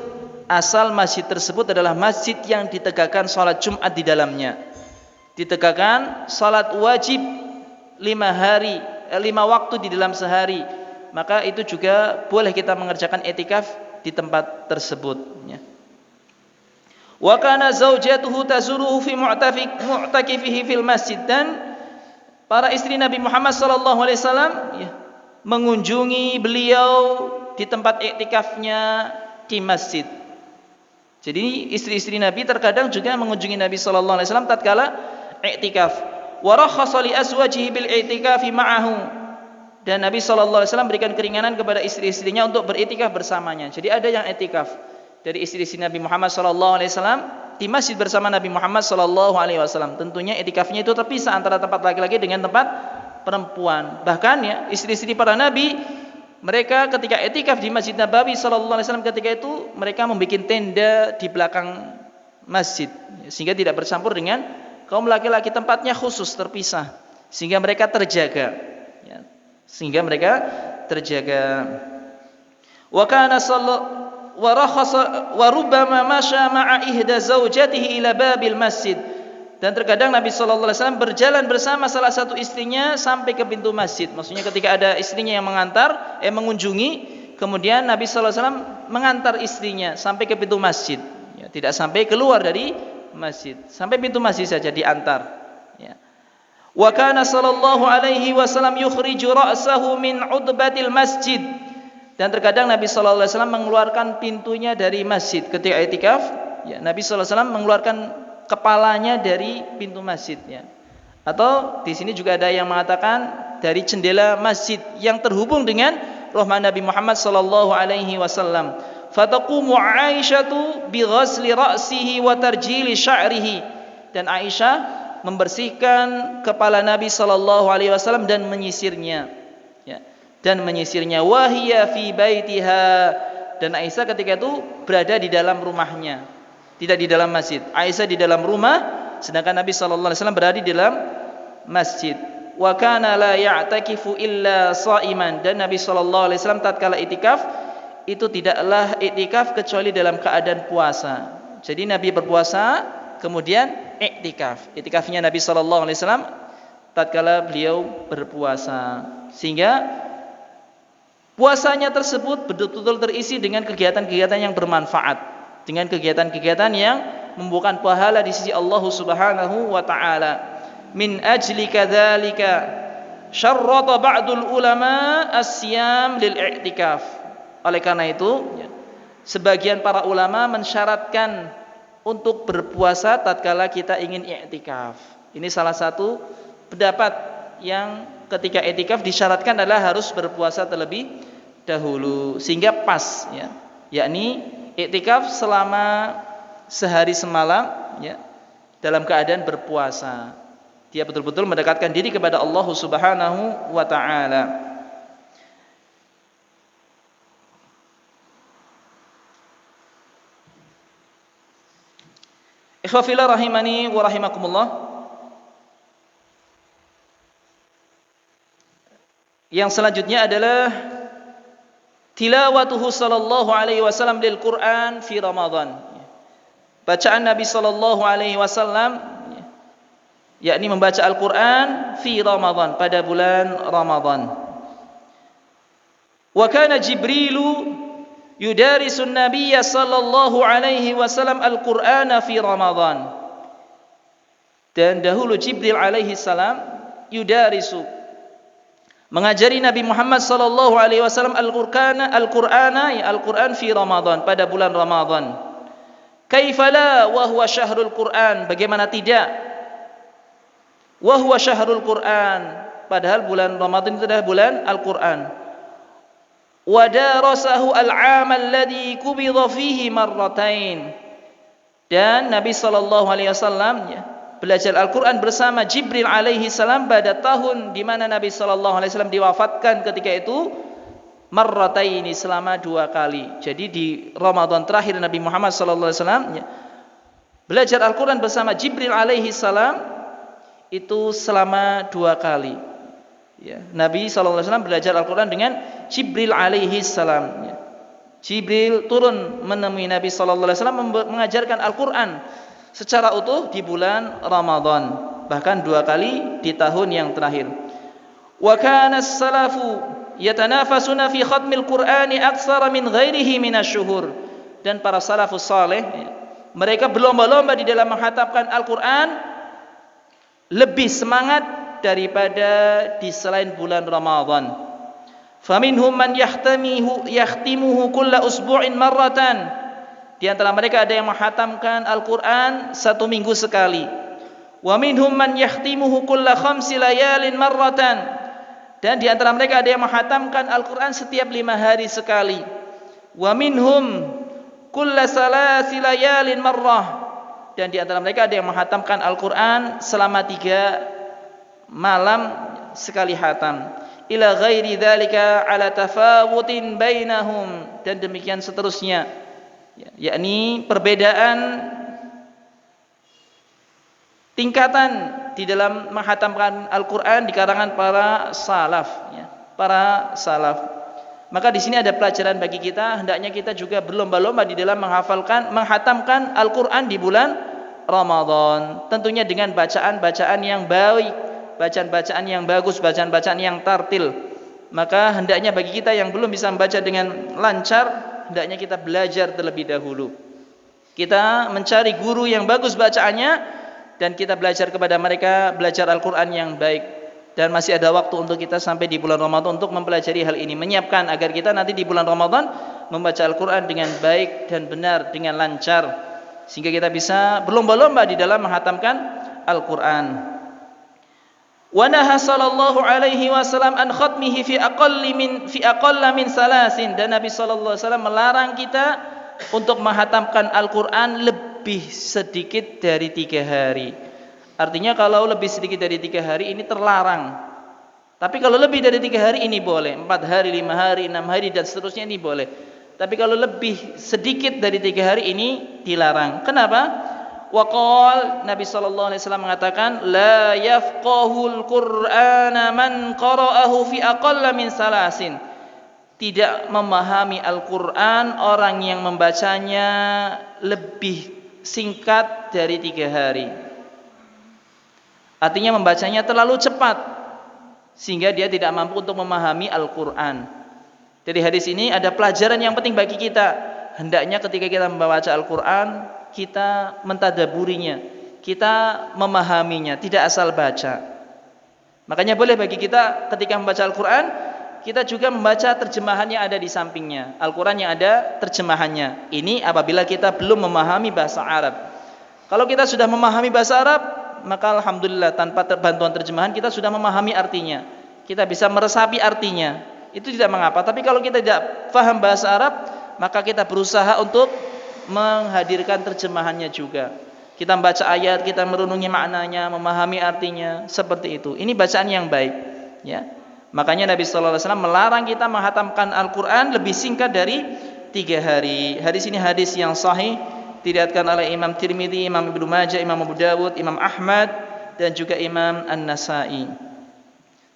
asal masjid tersebut adalah masjid yang ditegakkan salat Jumat di dalamnya, ditegakkan salat wajib 5 waktu di dalam sehari, maka itu juga boleh kita mengerjakan i'tikaf di tempat tersebut ya. Wa kana zaujatuhu tazuruhu fi mu'takifihi fil masjid, dan para istri Nabi Muhammad sallallahu alaihi wasallam ya, mengunjungi beliau di tempat i'tikafnya di masjid. Jadi istri-istri Nabi terkadang juga mengunjungi Nabi sallallahu alaihi wasallam tatkala i'tikaf. Wa rakhasa li azwajihi bil i'tikafi ma'ahu, dan Nabi sallallahu alaihi wasallam berikan keringanan kepada istri-istrinya untuk beriktikaf bersamanya. Jadi ada yang i'tikaf dari istri-istri Nabi Muhammad sallallahu alaihi wasallam di masjid bersama Nabi Muhammad sallallahu alaihi wasallam. Tentunya i'tikafnya itu terpisah antara tempat laki-laki dengan tempat perempuan. Bahkan ya, istri-istri para nabi, mereka ketika i'tikaf di Masjid Nabawi sallallahu alaihi wasallam, ketika itu mereka membuat tenda di belakang masjid sehingga tidak bercampur dengan kaum laki-laki, tempatnya khusus terpisah sehingga mereka terjaga ya. Sehingga mereka terjaga. Wa kana wa rakhasa wa rubbama masya ma'a ihda zaujatihi ila babil masjid, dan terkadang Nabi sallallahu alaihi wasallam berjalan bersama salah satu istrinya sampai ke pintu masjid. Maksudnya ketika ada istrinya yang mengunjungi, kemudian Nabi sallallahu alaihi wasallam mengantar istrinya sampai ke pintu masjid ya, tidak sampai keluar dari masjid, sampai pintu masjid saja diantar ya. Wa kana sallallahu alaihi wasallam yukhriju ra'sahu min udbatil masjid, dan terkadang Nabi sallallahu alaihi wasallam mengeluarkan pintunya dari masjid ketika i'tikaf ya. Nabi sallallahu alaihi wasallam mengeluarkan kepalanya dari pintu masjid ya. Atau di sini juga ada yang mengatakan dari jendela masjid yang terhubung dengan rumah Nabi Muhammad sallallahu alaihi wasallam. Fataqumu Aisyatu bi ghasli ra'sihi wa tarjili sya'rihi, dan Aisyah membersihkan kepala Nabi sallallahu alaihi wasallam dan menyisirnya ya. Dan menyisirnya, wahia fi baitiha, dan Aisyah ketika itu berada di dalam rumahnya, tidak di dalam masjid. Aisyah di dalam rumah, sedangkan Nabi sallallahu alaihi wasallam berada di dalam masjid. Wa kana la ya'takifu illa sha'iman, dan Nabi sallallahu alaihi wasallam tatkala i'tikaf itu tidaklah i'tikaf kecuali dalam keadaan puasa. Jadi Nabi berpuasa kemudian i'tikaf. I'tikafnya Nabi sallallahu alaihi wasallam tatkala beliau berpuasa, sehingga puasanya tersebut betul-betul terisi dengan kegiatan-kegiatan yang bermanfaat, dengan kegiatan-kegiatan yang membuahkan pahala di sisi Allah Subhanahu wa taala. Min ajli kadzalika syarrata ba'dul ulama as-siyam lil i'tikaf. Oleh karena itu, sebagian para ulama mensyaratkan untuk berpuasa tatkala kita ingin i'tikaf. Ini salah satu pendapat yang ketika i'tikaf disyaratkan adalah harus berpuasa terlebih dahulu sehingga pas ya, yakni i'tikaf selama sehari semalam ya, dalam keadaan berpuasa. Dia betul-betul mendekatkan diri kepada Allah Subhanahu wa taala. Ikhwafillah rahimani wa rahimakumullah. Yang selanjutnya adalah tilawatuhu sallallahu alaihi wasallam lil Quran fi Ramadan. Bacaan Nabi sallallahu alaihi wasallam yakni membaca Al-Qur'an fi Ramadan, pada bulan Ramadan. Wa kana Jibrilu yudarisun Nabiyya sallallahu alaihi wasallam Al-Qur'ana fi Ramadan. Dan dahulu Jibril alaihi salam yudarisu, mengajari Nabi Muhammad sallallahu alaihi wasallam Al-Qur'an fi Ramadan, pada bulan Ramadan. Kaifala wa huwa syahrul Qur'an, bagaimana tidak? Wa huwa syahrul Qur'an, padahal bulan Ramadan itu adalah bulan Al-Qur'an. Wa darasahu al-'am alladhi qubida fihi marratain, dan Nabi sallallahu alaihi wasallam belajar Al-Qur'an bersama Jibril alaihi salam pada tahun di mana Nabi sallallahu alaihi wasallam diwafatkan ketika itu marrataini, selama 2 kali. Jadi di Ramadan terakhir Nabi Muhammad sallallahu alaihi wasallam belajar Al-Qur'an bersama Jibril alaihi salam itu selama 2 kali. Ya, Nabi SAW belajar Al-Quran dengan Jibril alaihi salam. Ya. Jibril turun menemui Nabi SAW mengajarkan Al-Quran secara utuh di bulan Ramadan, bahkan 2 kali di tahun yang terakhir. Wa kana as-salafu yatanafasuna fi khatmil Qur'ani aktsara min ghairihi minasyuhur. Dan para salafus saleh, mereka berlomba-lomba di dalam menghatamkan Al-Quran lebih semangat daripada di selain bulan Ramadan. Faminhum man yahtimuhu kulla usbu'in marratan. Di antara mereka ada yang menghatamkan Al-Quran 1 minggu sekali. Wa minhum man yahtimuhu kulla 5 layalin marratan. Dan di antara mereka ada yang menghatamkan Al-Quran setiap 5 hari sekali. Wa minhum kulla 3 layalin marrah. Dan di antara mereka ada yang menghatamkan Al-Quran selama 3 malam sekali hatam. Ila ghairi dzalika ala tafawutin bainahum, dan demikian seterusnya, yakni perbedaan tingkatan di dalam menghatamkan Al-Quran di kalangan para salaf, para salaf. Maka di sini ada pelajaran bagi kita, hendaknya kita juga berlomba-lomba di dalam menghatamkan Al-Quran di bulan Ramadan, tentunya dengan bacaan-bacaan yang baik, bacaan-bacaan yang bagus, bacaan-bacaan yang tartil. Maka hendaknya bagi kita yang belum bisa membaca dengan lancar, hendaknya kita belajar terlebih dahulu. Kita mencari guru yang bagus bacaannya, dan kita belajar kepada mereka, belajar Al-Quran yang baik. Dan masih ada waktu untuk kita sampai di bulan Ramadan untuk mempelajari hal ini, menyiapkan agar kita nanti di bulan Ramadan membaca Al-Quran dengan baik dan benar, dengan lancar, sehingga kita bisa berlomba-lomba di dalam menghatamkan Al-Quran. Wa naha sallallahu alaihi wasallam an khatmihi fi aqalla min salasin. Dan Nabi sallallahu alaihi wasallam melarang kita untuk menghatamkan Al-Quran lebih sedikit dari 3 hari. Artinya kalau lebih sedikit dari 3 hari ini terlarang. Tapi kalau lebih dari 3 hari ini boleh. 4 hari, 5 hari, 6 hari dan seterusnya ini boleh. Tapi kalau lebih sedikit dari 3 hari ini dilarang. Kenapa? Waqal, Nabi sallallahu alaihi wasallam mengatakan, la yafqahul Qur'ana man qara'ahu fi aqalla min salasin. Tidak memahami Al-Qur'an orang yang membacanya lebih singkat dari 3 hari. Artinya membacanya terlalu cepat sehingga dia tidak mampu untuk memahami Al-Qur'an. Dari hadis ini ada pelajaran yang penting bagi kita. Hendaknya ketika kita membaca Al-Qur'an, kita mentadaburinya, kita memahaminya, tidak asal baca. Makanya boleh bagi kita ketika membaca Al-Quran, kita juga membaca terjemahan yang ada di sampingnya. Al-Quran yang ada terjemahannya. Ini apabila kita belum memahami bahasa Arab. Kalau kita sudah memahami bahasa Arab, maka alhamdulillah tanpa bantuan terjemahan kita sudah memahami artinya. Kita bisa meresapi artinya. Itu tidak mengapa. Tapi kalau kita tidak paham bahasa Arab, maka kita berusaha untuk menghadirkan terjemahannya juga. Kita membaca ayat, kita merenungi maknanya, memahami artinya, seperti itu. Ini bacaan yang baik, ya. Makanya Nabi sallallahu alaihi wasallam melarang kita menghatamkan Al-Qur'an lebih singkat dari 3 hari. Hadis ini hadis yang sahih, diriwayatkan oleh Imam Tirmidzi, Imam Ibnu Majah, Imam Abu Dawud, Imam Ahmad dan juga Imam An-Nasa'i.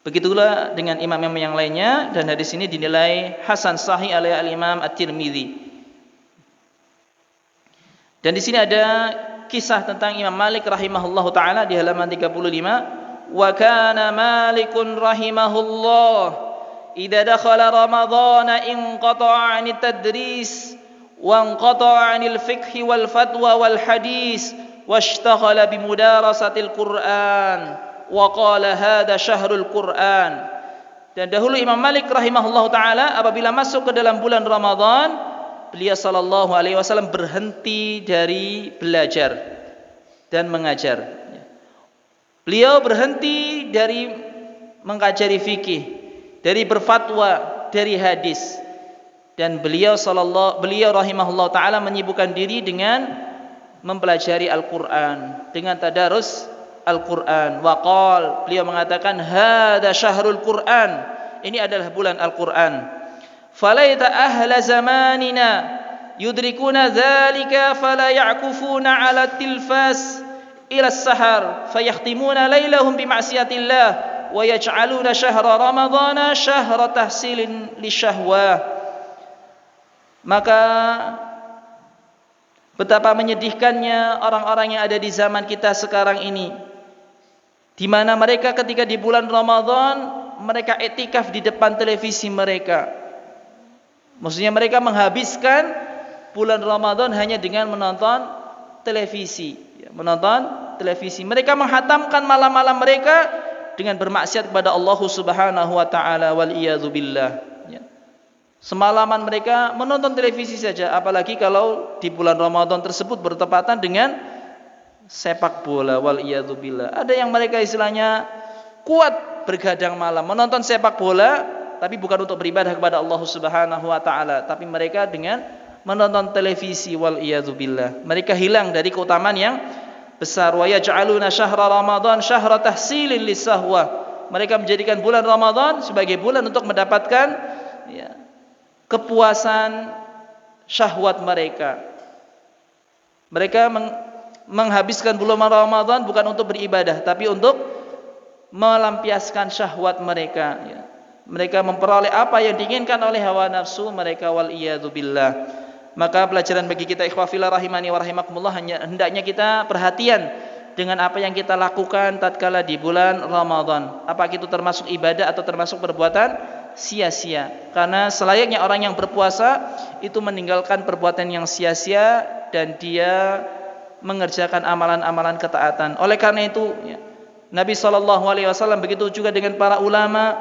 Begitulah dengan imam-imam yang lainnya, dan hadis ini dinilai hasan sahih oleh Al-Imam At-Tirmidzi. Dan di sini ada kisah tentang Imam Malik rahimahullahu taala di halaman 35. Wa kana Malikun rahimahullah idza dakhala Ramadan inqata'a 'anil tadris wa inqata'a 'anil fiqh wal fatwa wal hadis washtaghala bimudarasatil Qur'an wa qala hadha syahrul Qur'an. Dan dahulu Imam Malik rahimahullahu taala apabila masuk ke dalam bulan Ramadan, beliau sallallahu alaihi wasallam berhenti dari belajar dan mengajar. Beliau berhenti dari mengajari fikih, dari berfatwa, dari hadis. Dan beliau rahimahullah taala menyibukkan diri dengan mempelajari Al-Qur'an, dengan tadarus Al-Qur'an. Waqal, beliau mengatakan hadza syahrul Qur'an. Ini adalah bulan Al-Qur'an. Falaita ahla zamanina yudrikuna dzalika fala ya'kufuna 'ala tilfas ila as-sahar fayakhtimuna lailahum bi ma'siyatillah wa yaj'aluna syahra ramadhana syahra tahsilin lisyahwah. Maka betapa menyedihkannya orang-orang yang ada di zaman kita sekarang ini, di mana mereka ketika di bulan Ramadan mereka iktikaf di depan televisi mereka. Maksudnya mereka menghabiskan bulan Ramadan hanya dengan menonton televisi, menonton televisi. Mereka menghatamkan malam-malam mereka dengan bermaksiat kepada Allah Subhanahu wa taala, wal iyadzu billah. Semalaman mereka menonton televisi saja, apalagi kalau di bulan Ramadan tersebut bertepatan dengan sepak bola, wal iyadzu billah. Ada yang mereka istilahnya kuat bergadang malam menonton sepak bola, tapi bukan untuk beribadah kepada Allah Subhanahu wa taala, tapi mereka dengan menonton televisi, wal iyadzu billah. Mereka hilang dari keutamaan yang besar. Wa yaj'aluna syahra Ramadan syahra tahsilin lisahwa. Mereka menjadikan bulan Ramadan sebagai bulan untuk mendapatkan kepuasan syahwat mereka. Mereka menghabiskan bulan Ramadan bukan untuk beribadah, tapi untuk melampiaskan syahwat mereka. Mereka memperoleh apa yang diinginkan oleh hawa nafsu mereka, wal iyadzu billah. Maka pelajaran bagi kita ikhwah fillah rahimani wa rahimakumullah, hendaknya kita perhatian dengan apa yang kita lakukan tatkala di bulan Ramadan. Apakah itu termasuk ibadah atau termasuk perbuatan sia-sia? Karena selayaknya orang yang berpuasa itu meninggalkan perbuatan yang sia-sia dan dia mengerjakan amalan-amalan ketaatan. Oleh karena itu, Nabi SAW begitu juga dengan para ulama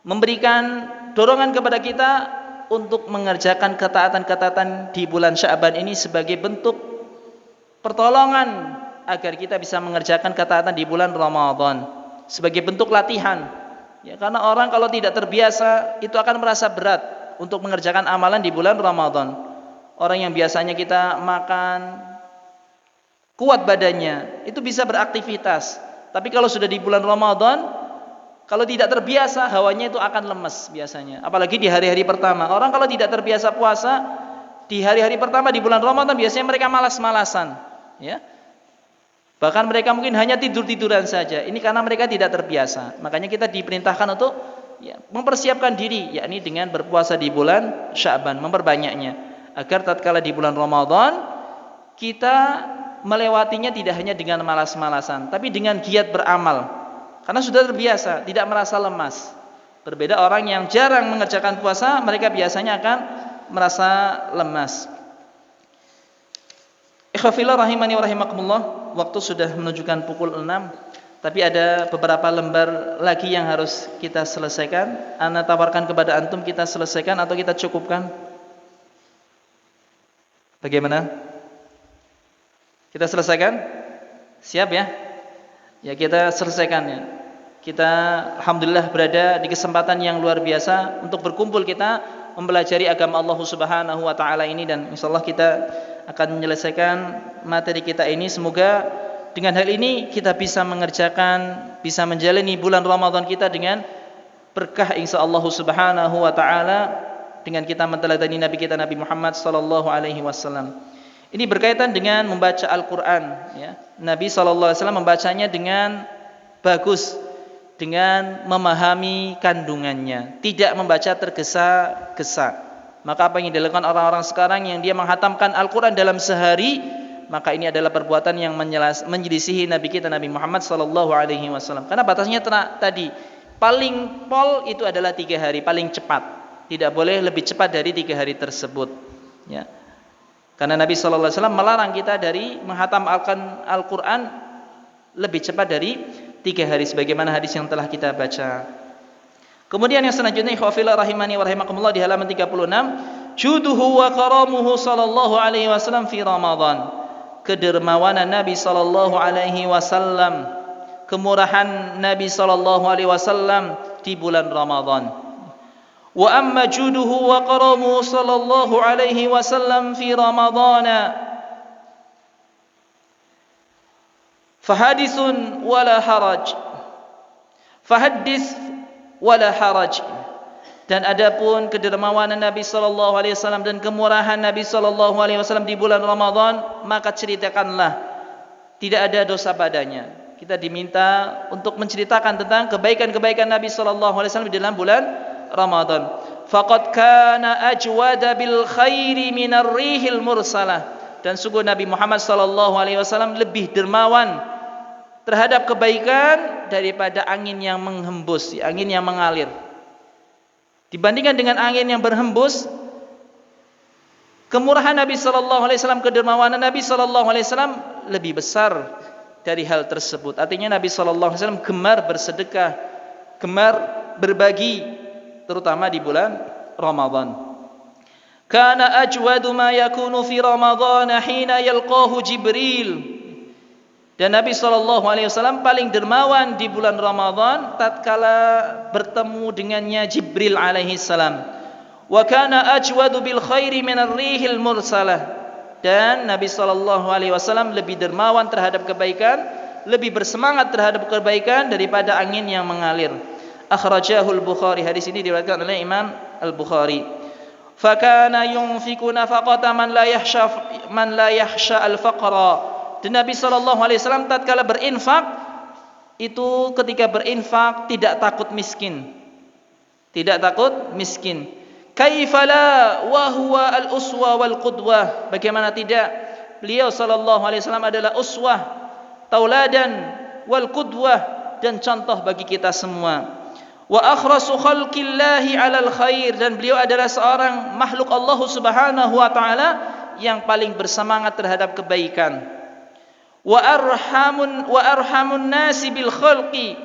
memberikan dorongan kepada kita untuk mengerjakan ketaatan-ketaatan di bulan Sya'ban ini sebagai bentuk pertolongan agar kita bisa mengerjakan ketaatan di bulan Ramadan, sebagai bentuk latihan. Karena orang kalau tidak terbiasa itu akan merasa berat untuk mengerjakan amalan di bulan Ramadan. Orang yang biasanya kita makan kuat badannya itu bisa beraktivitas, tapi kalau sudah di bulan Ramadan, kalau tidak terbiasa, hawanya itu akan lemes biasanya. Apalagi di hari-hari pertama. Orang kalau tidak terbiasa puasa, di hari-hari pertama di bulan Ramadan biasanya mereka malas-malasan. Bahkan mereka mungkin hanya tidur-tiduran saja. Ini karena mereka tidak terbiasa. Makanya kita diperintahkan untuk mempersiapkan diri, yakni dengan berpuasa di bulan Sya'ban, memperbanyaknya. Agar tatkala di bulan Ramadan, kita melewatinya tidak hanya dengan malas-malasan, tapi dengan giat beramal. Karena sudah terbiasa, tidak merasa lemas. Berbeda orang yang jarang mengerjakan puasa, mereka biasanya akan merasa lemas. Ikhwafillah rahimani wa rahimakumullah, waktu sudah menunjukkan pukul 6, tapi ada beberapa lembar lagi yang harus kita selesaikan. Ana tawarkan kepada antum, kita selesaikan atau kita cukupkan? Bagaimana? Kita selesaikan? Siap ya? Ya, kita selesaikan ya. Kita alhamdulillah berada di kesempatan yang luar biasa untuk berkumpul kita mempelajari agama Allah Subhanahu wa taala ini, dan insyaallah kita akan menyelesaikan materi kita ini. Semoga dengan hal ini kita bisa mengerjakan, bisa menjalani bulan Ramadan kita dengan berkah insyaallah Subhanahu wa taala, dengan kita menteladani Nabi kita Nabi Muhammad sallallahu alaihi wasallam. Ini berkaitan dengan membaca Al-Quran. Nabi SAW membacanya dengan bagus, dengan memahami kandungannya, tidak membaca tergesa-gesa. Maka apa yang dilakukan orang-orang sekarang yang dia menghatamkan Al-Quran dalam sehari, maka ini adalah perbuatan yang menyelisihi Nabi kita Nabi Muhammad SAW. Karena batasnya tadi paling pol itu adalah 3 hari, paling cepat. Tidak boleh lebih cepat dari 3 hari tersebut. Karena Nabi SAW melarang kita dari menghatamkan Al-Quran lebih cepat dari 3 hari, sebagaimana hadis yang telah kita baca. Kemudian yang selanjutnya, ikhwafillah rahimani wa rahimakumullah, di halaman 36, juduhu wa karamuhu sallallahu alaihi wasallam fi Ramadan. Kedermawanan Nabi sallallahu alaihi wasallam, kemurahan Nabi sallallahu alaihi wasallam di bulan Ramadan. Wa amma juduhu wa karamuhu sallallahu alaihi wasallam fi Ramadhan fahadithun wala haraj, fahaddith wala haraj. Dan adapun kedermawanan Nabi sallallahu alaihi wasallam dan kemurahan Nabi sallallahu alaihi wasallam di bulan Ramadan, maka ceritakanlah tidak ada dosa padanya. Kita diminta untuk menceritakan tentang kebaikan-kebaikan Nabi sallallahu alaihi wasallam di dalam bulan Ramadan. Faqad kana ajwada bil khairi minar rihil mursalah. Dan sungguh Nabi Muhammad sallallahu alaihi wasallam lebih dermawan terhadap kebaikan daripada angin yang menghembus, angin yang mengalir. Dibandingkan dengan angin yang berhembus, kemurahan Nabi sallallahu alaihi wasallam, kedermawanan Nabi sallallahu alaihi wasallam lebih besar dari hal tersebut. Artinya Nabi sallallahu alaihi wasallam gemar bersedekah, gemar berbagi, terutama di bulan Ramadan. Kana ajwadu ma yakunu fi Ramadan hina yalqahu Jibril. Dan Nabi sallallahu alaihi wasallam paling dermawan di bulan Ramadan tatkala bertemu dengannya Jibril alaihi salam. Wa kana ajwadu bil khairi minar rihil mursalah. Dan Nabi sallallahu alaihi wasallam lebih dermawan terhadap kebaikan, lebih bersemangat terhadap kebaikan daripada angin yang mengalir. Akhrajahul Bukhari. Hadis ini diriwayatkan oleh Imam Al-Bukhari. Fakana yunfiku nafaqata man la yahsha al-faqra. Dan Nabi sallallahu alaihi wasallam tatkala berinfak itu ketika berinfak tidak takut miskin. Tidak takut miskin. Kaifala wa huwa al-uswa wal qudwah. Bagaimana tidak? Beliau sallallahu alaihi wasallam adalah uswah, tauladan, wal qudwah, dan contoh bagi kita semua. Wa akhrasu khalqillahi 'alal khair, dan beliau adalah seorang makhluk Allah Subhanahu wa taala yang paling bersemangat terhadap kebaikan. Wa arhamun nasi bil khalqi,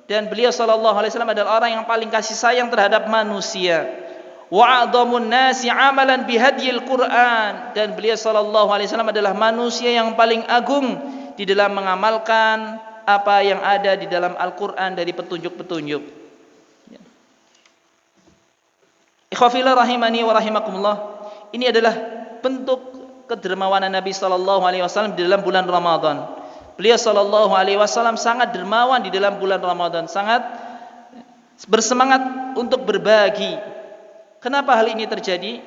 dan beliau sallallahu alaihi wasallam adalah orang yang paling kasih sayang terhadap manusia. Wa a'dhamun nasi 'amalan bihadyil Qur'an, dan beliau sallallahu alaihi wasallam adalah manusia yang paling agung di dalam mengamalkan apa yang ada di dalam Al-Qur'an dari petunjuk-petunjuk. Ikhwafillah rahimani wa rahimakumullah. Ini adalah bentuk kedermawanan Nabi sallallahu alaihi wasallam di dalam bulan Ramadan. Beliau sallallahu alaihi wasallam sangat dermawan di dalam bulan Ramadan, sangat bersemangat untuk berbagi. Kenapa hal ini terjadi?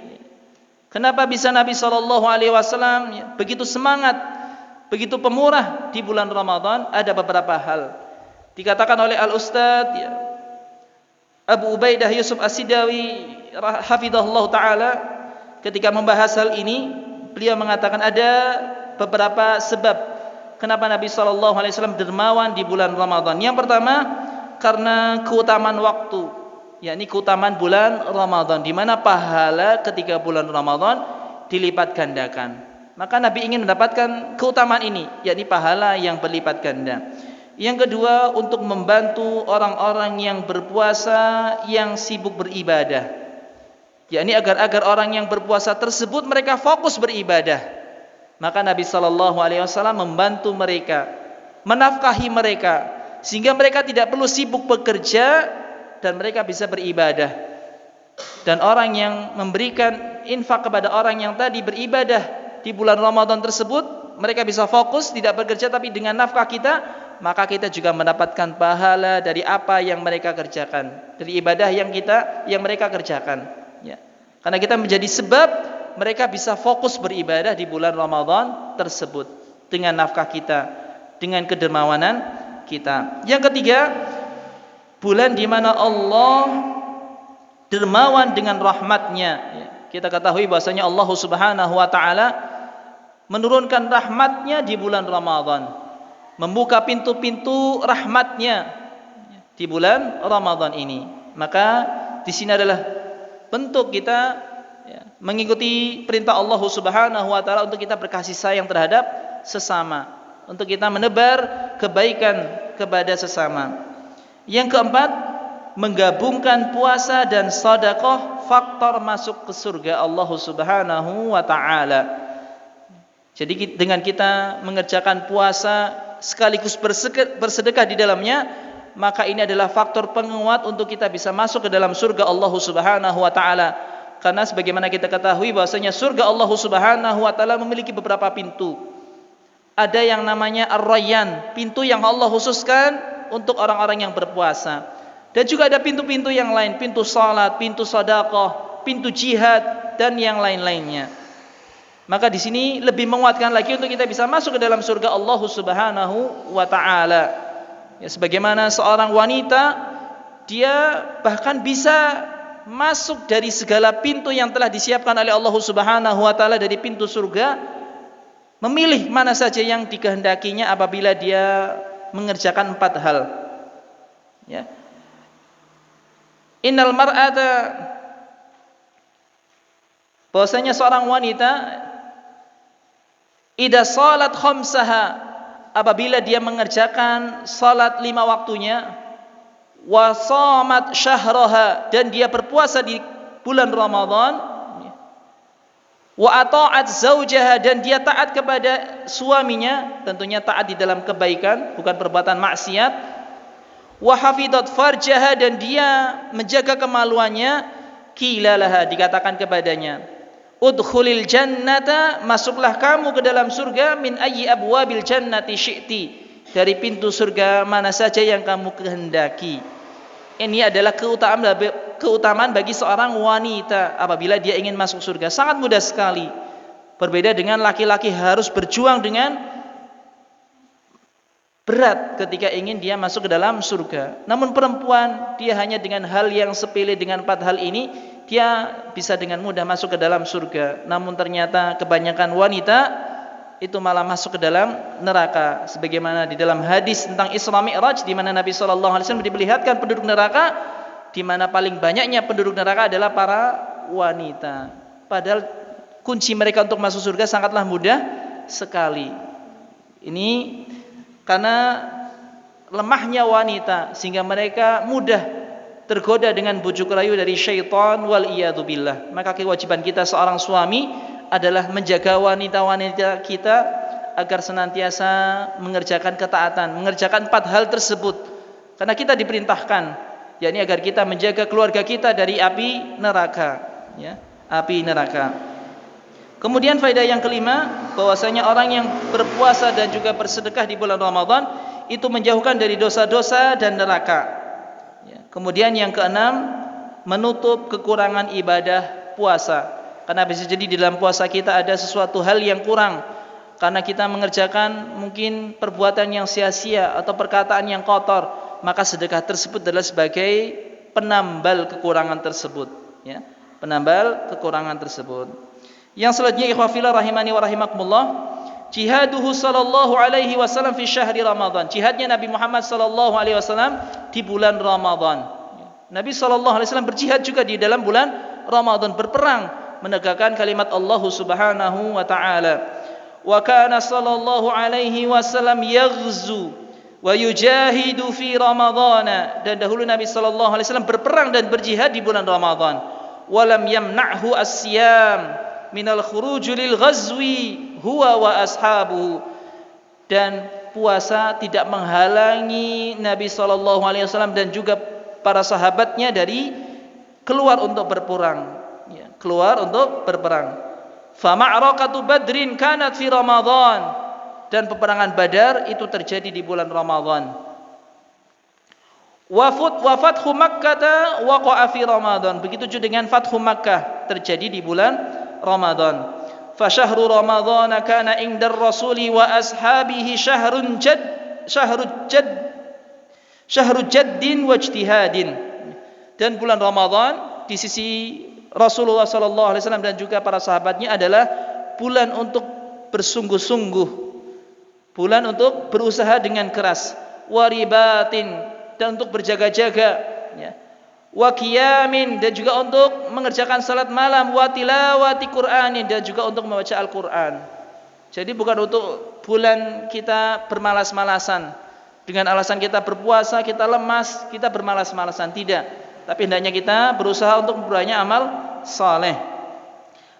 Kenapa bisa Nabi sallallahu alaihi wasallam begitu semangat, begitu pemurah di bulan Ramadan? Ada beberapa hal. Dikatakan oleh Al-Ustadz Abu Ubaidah Yusuf As-Sidawi hafizahullah taala ketika membahas hal ini, beliau mengatakan ada beberapa sebab kenapa Nabi sallallahu alaihi wasallam dermawan di bulan Ramadan. Yang pertama, karena keutamaan waktu, yakni keutamaan bulan Ramadan, di mana pahala ketika bulan Ramadan dilipat gandakan. Maka Nabi ingin mendapatkan keutamaan ini, yakni pahala yang berlipat ganda. Yang kedua, untuk membantu orang-orang yang berpuasa yang sibuk beribadah, yakni agar orang yang berpuasa tersebut mereka fokus beribadah. Maka Nabi sallallahu alaihi wasallam membantu mereka, menafkahi mereka, sehingga mereka tidak perlu sibuk bekerja dan mereka bisa beribadah. Dan orang yang memberikan infak kepada orang yang tadi beribadah di bulan Ramadan tersebut, mereka bisa fokus, tidak bekerja, tapi dengan nafkah kita, maka kita juga mendapatkan pahala dari apa yang mereka kerjakan, dari ibadah yang mereka kerjakan. Ya. Karena kita menjadi sebab mereka bisa fokus beribadah di bulan Ramadan tersebut dengan nafkah kita, dengan kedermawanan kita. Yang ketiga, bulan di mana Allah dermawan dengan rahmatnya. Kita ketahui bahasanya Allah Subhanahu wa taala menurunkan rahmatnya di bulan Ramadan, membuka pintu-pintu rahmatnya di bulan Ramadan ini. Maka di sini adalah bentuk kita mengikuti perintah Allah Subhanahu wa taala untuk kita berkasih sayang terhadap sesama, untuk kita menebar kebaikan kepada sesama. Yang keempat, menggabungkan puasa dan sedekah faktor masuk ke surga Allah Subhanahu wa taala. Jadi dengan kita mengerjakan puasa sekaligus bersedekah di dalamnya, maka ini adalah faktor penguat untuk kita bisa masuk ke dalam surga Allah Subhanahu wa taala. Karena sebagaimana kita ketahui bahwasanya surga Allah Subhanahu wa taala memiliki beberapa pintu. Ada yang namanya Ar-Rayyan, pintu yang Allah khususkan untuk orang-orang yang berpuasa. Dan juga ada pintu-pintu yang lain, pintu salat, pintu sedekah, pintu jihad, dan yang lain-lainnya. Maka di sini lebih menguatkan lagi untuk kita bisa masuk ke dalam surga Allah Subhanahu wa taala. Ya, sebagaimana seorang wanita dia bahkan bisa masuk dari segala pintu yang telah disiapkan oleh Allah Subhanahu wa taala dari pintu surga, memilih mana saja yang dikehendakinya apabila dia mengerjakan 4 hal. Ya. Innal mar'ata, bahwasanya seorang wanita idza shalat khamsaha, apabila dia mengerjakan salat 5 waktunya, wa shamat syahraha, dan dia berpuasa di bulan Ramadan, wa ata'at zaujaha, dan dia taat kepada suaminya, tentunya taat di dalam kebaikan, bukan perbuatan maksiat, wa hafidat farjaha, dan dia menjaga kemaluannya, qila laha, dikatakan kepadanya, udkhulil jannata, masuklah kamu ke dalam surga, min ayyi abwabil jannati syi'ti, dari pintu surga mana saja yang kamu kehendaki. Ini adalah keutamaan bagi seorang wanita apabila dia ingin masuk surga. Sangat mudah sekali. Berbeda dengan laki-laki harus berjuang dengan berat ketika ingin dia masuk ke dalam surga. Namun perempuan, dia hanya dengan hal yang sepele, dengan 4 hal ini dia bisa dengan mudah masuk ke dalam surga. Namun ternyata kebanyakan wanita itu malah masuk ke dalam neraka, sebagaimana di dalam hadis tentang Isra Mi'raj, di mana Nabi SAW diperlihatkan penduduk neraka, di mana paling banyaknya penduduk neraka adalah para wanita. Padahal kunci mereka untuk masuk surga sangatlah mudah sekali. Ini karena lemahnya wanita sehingga mereka mudah tergoda dengan bujuk rayu dari syaitan, wal iyadu billah. Maka kewajiban kita seorang suami adalah menjaga wanita-wanita kita agar senantiasa mengerjakan ketaatan, mengerjakan 4 hal tersebut. Karena kita diperintahkan, yakni agar kita menjaga keluarga kita dari api neraka, ya, api neraka. Kemudian faedah yang kelima, bahwasanya orang yang berpuasa dan juga bersedekah di bulan Ramadan itu menjauhkan dari dosa-dosa dan neraka. Kemudian yang keenam, menutup kekurangan ibadah puasa. Karena bisa jadi di dalam puasa kita ada sesuatu hal yang kurang, karena kita mengerjakan mungkin perbuatan yang sia-sia atau perkataan yang kotor, maka sedekah tersebut adalah sebagai penambal kekurangan tersebut, ya, penambal kekurangan tersebut. Yang selanjutnya, ikhwah fillah rahimani wa rahimakumullah, jihaduhu sallallahu alaihi wasallam fi syahri Ramadan. Jihadnya Nabi Muhammad sallallahu alaihi wasallam di bulan Ramadan. Nabi sallallahu alaihi wasallam berjihad juga di dalam bulan Ramadan, berperang menegakkan kalimat Allah Subhanahu wa taala. Wa kana sallallahu alaihi wasallam yaghzu wa yujahidu fi Ramadan. Dan dahulu Nabi sallallahu alaihi wasallam berperang dan berjihad di bulan Ramadan. Walam yamna'hu as-siyam minal khuruj lil ghazwi huwa wa ashabuhu, dan puasa tidak menghalangi Nabi sallallahu alaihi wasallam dan juga para sahabatnya dari keluar untuk berperang, ya, keluar untuk berperang. Fa ma'rakatu badrin kanat fi Ramadan, dan peperangan Badar itu terjadi di bulan Ramadan. Wa fathu Makkah waqa'a fi Ramadan, begitu juga dengan Fathu Makkah terjadi di bulan Ramadan. Fa syahru Ramadan kana indar rasuli wa ashabihi syahrun jaddin wa ijtihadin. Dan bulan Ramadan di sisi Rasulullah sallallahu alaihi wasallam dan juga para sahabatnya adalah bulan untuk bersungguh-sungguh, bulan untuk berusaha dengan keras, waribatin, dan untuk berjaga-jaga, ya, wa qiyamin, dan juga untuk mengerjakan salat malam, wa tilawati Qur'anin, dan juga untuk membaca Al-Qur'an. Jadi bukan untuk bulan kita bermalas-malasan dengan alasan kita berpuasa, kita lemas, kita bermalas-malasan, tidak. Tapi hendaknya kita berusaha untuk memperbanyak amal saleh.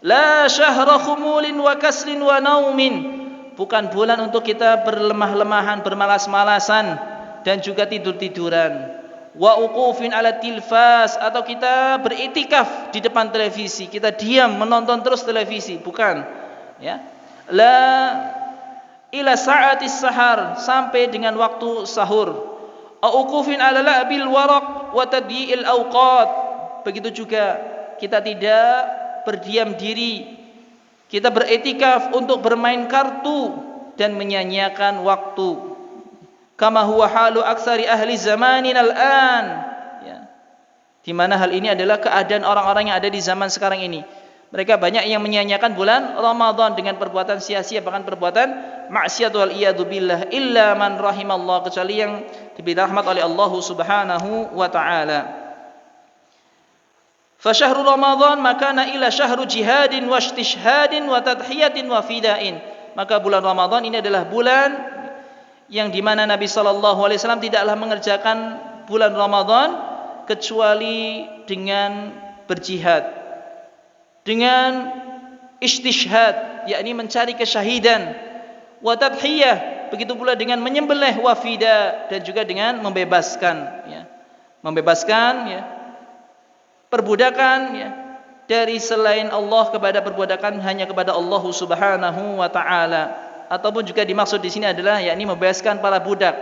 La syahra khumulin wa kaslin wa naumin, bukan bulan untuk kita berlemah-lemahan, bermalas-malasan dan juga tidur-tiduran. Wa uqufin ala tilfas, atau kita beritikaf di depan televisi, kita diam menonton terus televisi, bukan, ya. La ila sa'atis sahar, sampai dengan waktu sahur. Uqufin ala la'bil waraq wa tadyi'il awqat, begitu juga kita tidak berdiam diri Kita beretikaf untuk bermain kartu dan menyanyiakan waktu. Kama huwa halu aksari ahli zamanin al-an. Ya. Di mana hal ini adalah keadaan orang-orang yang ada di zaman sekarang ini. Mereka banyak yang menyanyiakan bulan Ramadan dengan perbuatan sia-sia, bahkan perbuatan maksiat wal iyadu billah, illa man rahimallah, kecuali yang diberi rahmat oleh Allah Subhanahu wa taala. Fa syahrul Ramadan makana ila syahru jihadin wa istishhadin wa tadhiyatin wa fidain. Maka bulan Ramadan ini adalah bulan yang di mana Nabi sallallahu alaihi wasallam tidaklah mengerjakan bulan Ramadan kecuali dengan berjihad, dengan istishhad, yakni mencari kesyahidan, wa tadhiyah, begitu pula dengan menyembelih, wa fida, dan juga dengan membebaskan, ya. Membebaskan, ya, perbudakan, ya, dari selain Allah kepada perbudakan hanya kepada Allah Subhanahu wa taala. Ataupun juga dimaksud di sini adalah yakni membebaskan para budak.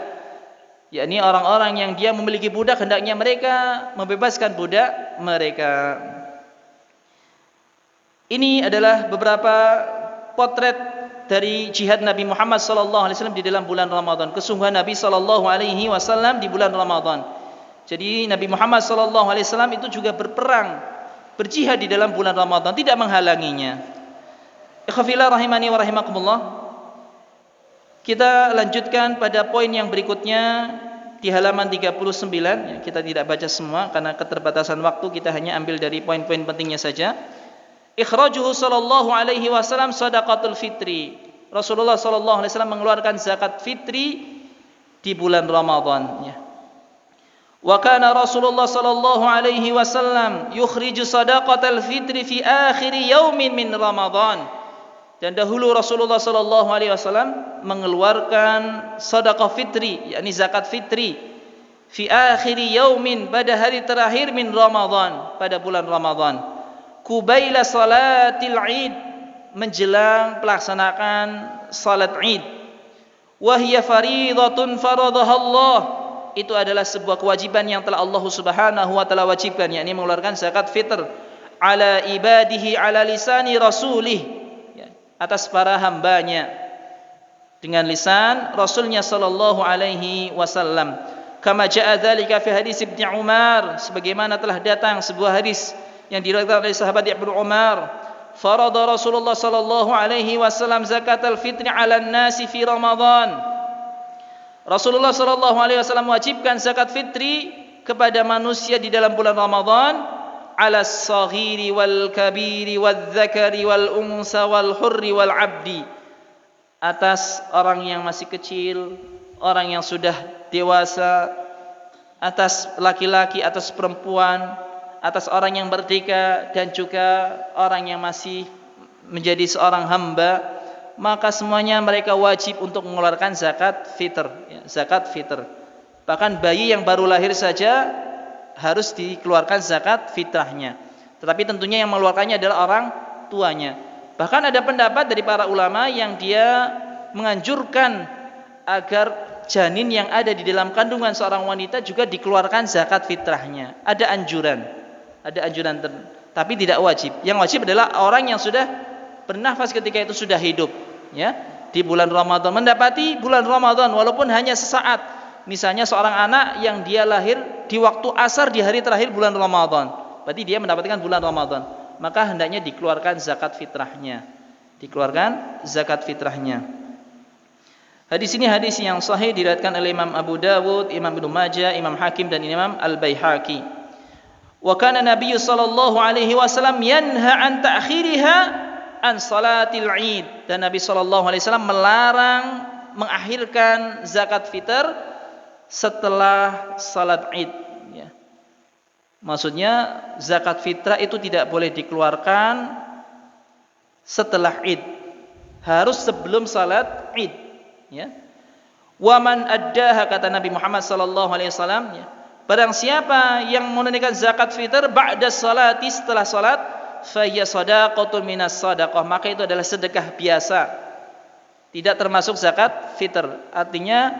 Yakni orang-orang yang dia memiliki budak, hendaknya mereka membebaskan budak mereka. Ini adalah beberapa potret dari jihad Nabi Muhammad sallallahu alaihi wasallam di dalam bulan Ramadan. Kesungguhan Nabi sallallahu alaihi wasallam di bulan Ramadan. Jadi Nabi Muhammad sallallahu alaihi wasallam itu juga berperang, berjihad di dalam bulan Ramadan, tidak menghalanginya. Ikhwafillah rahimani wa rahimakumullah. Kita lanjutkan pada poin yang berikutnya di halaman 39. Ya, kita tidak baca semua karena keterbatasan waktu, kita hanya ambil dari poin-poin pentingnya saja. Ikhrajuhu sallallahu alaihi wasallam shadaqatul fitri. Rasulullah sallallahu alaihi wasallam mengeluarkan zakat fitri di bulan Ramadan, ya. Wa kana Rasulullah sallallahu alaihi wasallam yukhriju shadaqatal fitri fi akhir yaumin min Ramadan. Dan dahulu Rasulullah sallallahu alaihi wasallam mengeluarkan sedekah fitri, yakni zakat fitri, fi akhir yaumin, pada hari terakhir min Ramadan, pada bulan Ramadan. Kubaila salatil Id, menjelang pelaksanaan salat Id. Wa hiya fariidatun faradaha Allah, itu adalah sebuah kewajiban yang telah Allah Subhanahu wa taala wajibkan, yakni mengeluarkan zakat fitr ala ibadihi ala lisani rasulih, ya, atas para hambanya dengan lisan Rasulnya sallallahu alaihi wasallam. Kama jaa dzalika fi hadis Ibnu Umar, sebagaimana telah datang sebuah hadis yang diriwayatkan oleh sahabat Ibnu Umar, farada Rasulullah sallallahu alaihi wasallam zakatal fitri 'alan nasi fi Ramadan. Rasulullah sallallahu alaihi wasallam wajibkan zakat fitri kepada manusia di dalam bulan Ramadan, 'alas saghiri wal kabiri wal dzakari wal unsa wal hurri wal 'abdi, atas orang yang masih kecil, orang yang sudah dewasa, atas laki-laki, atas perempuan, atas orang yang merdeka, dan juga orang yang masih menjadi seorang hamba. Maka semuanya mereka wajib untuk mengeluarkan zakat fitr, ya, zakat fitr. Bahkan bayi yang baru lahir saja harus dikeluarkan zakat fitrahnya. Tetapi tentunya yang mengeluarkannya adalah orang tuanya. Bahkan ada pendapat dari para ulama yang dia menganjurkan agar janin yang ada di dalam kandungan seorang wanita juga dikeluarkan zakat fitrahnya. Ada anjuran, tapi tidak wajib. Yang wajib adalah orang yang sudah bernafas ketika itu sudah hidup, ya, di bulan Ramadan, mendapati bulan Ramadan walaupun hanya sesaat. Misalnya seorang anak yang dia lahir di waktu asar di hari terakhir bulan Ramadan, berarti dia mendapatkan bulan Ramadan, maka hendaknya dikeluarkan zakat fitrahnya. Hadis ini hadis yang sahih, diriwayatkan oleh Imam Abu Dawud, Imam Ibnu Majah, Imam Hakim, dan Imam Al-Baihaqi. Wa kana Nabi sallallahu alaihi wasallam yanha an ta'khiriha an salatil Id, dan Nabi sallallahu alaihi wasallam melarang mengakhirkan zakat fitr setelah salat Id, ya. Maksudnya zakat fitrah itu tidak boleh dikeluarkan setelah Id, harus sebelum salat Id, ya. Wa man addaha, kata Nabi Muhammad sallallahu alaihi wasallam, ya, barang siapa yang menunaikan zakat fitr ba'da salati, setelah salat, fayya sadaqatun minas sadaqah, maka itu adalah sedekah biasa, tidak termasuk zakat fitr. Artinya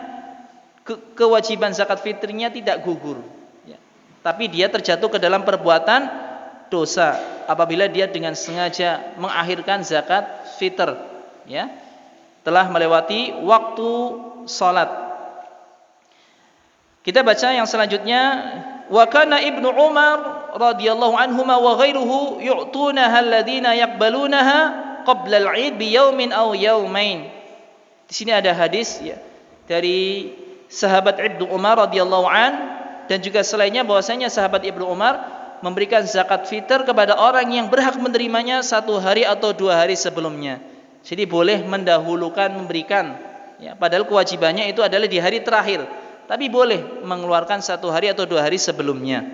kewajiban zakat fitrinya tidak gugur, ya, tapi dia terjatuh ke dalam perbuatan dosa. apabila dia dengan sengaja mengakhirkan zakat fitr, ya, telah melewati waktu salat. Kita baca yang selanjutnya, wa kana Ibnu Umar radhiyallahu anhuma wa ghairuhu yu'tunaha alladziina yaqbalunaha qabla al-'id bi yaumin aw yaumain. Di sini ada hadis, ya, dari sahabat Ibnu Umar radhiyallahu an dan juga selainnya bahwasanya sahabat Ibnu Umar memberikan zakat fitr kepada orang yang berhak menerimanya 1 hari atau 2 hari sebelumnya. Jadi boleh mendahulukan memberikan, ya, padahal kewajibannya itu adalah di hari terakhir, tapi boleh mengeluarkan 1 hari atau 2 hari sebelumnya.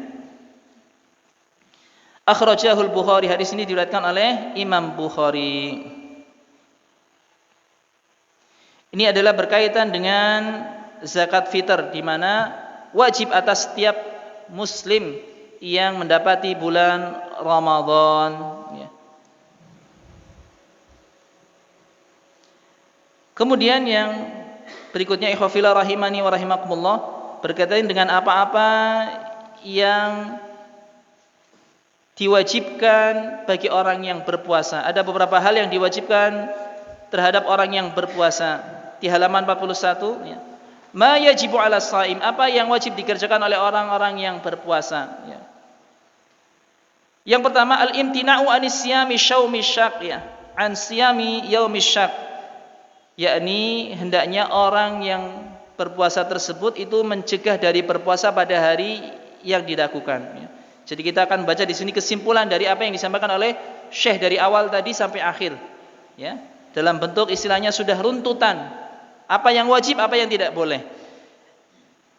Akhrajahul Bukhari, hadis ini diriwayatkan oleh Imam Bukhari. Ini adalah berkaitan dengan zakat fitr, di mana wajib atas setiap muslim yang mendapati bulan Ramadan, ya. Kemudian yang berikutnya, ikhwafillah rahimani wa rahimakumullah, berkaitan dengan apa-apa yang diwajibkan bagi orang yang berpuasa. Ada beberapa hal yang diwajibkan terhadap orang yang berpuasa. Di halaman 41, ya. Ma yajibu 'ala shaim, apa yang wajib dikerjakan oleh orang-orang yang berpuasa, ya. Yang pertama, al-imtina'u anis siyami syaumi syak, ya, an siyami yaumi syak, yakni hendaknya orang yang berpuasa tersebut itu mencegah dari berpuasa pada hari yang dilakukan, ya. Jadi kita akan baca di sini kesimpulan dari apa yang disampaikan oleh Syekh dari awal tadi sampai akhir, ya, dalam bentuk istilahnya sudah runtutan apa yang wajib, apa yang tidak boleh.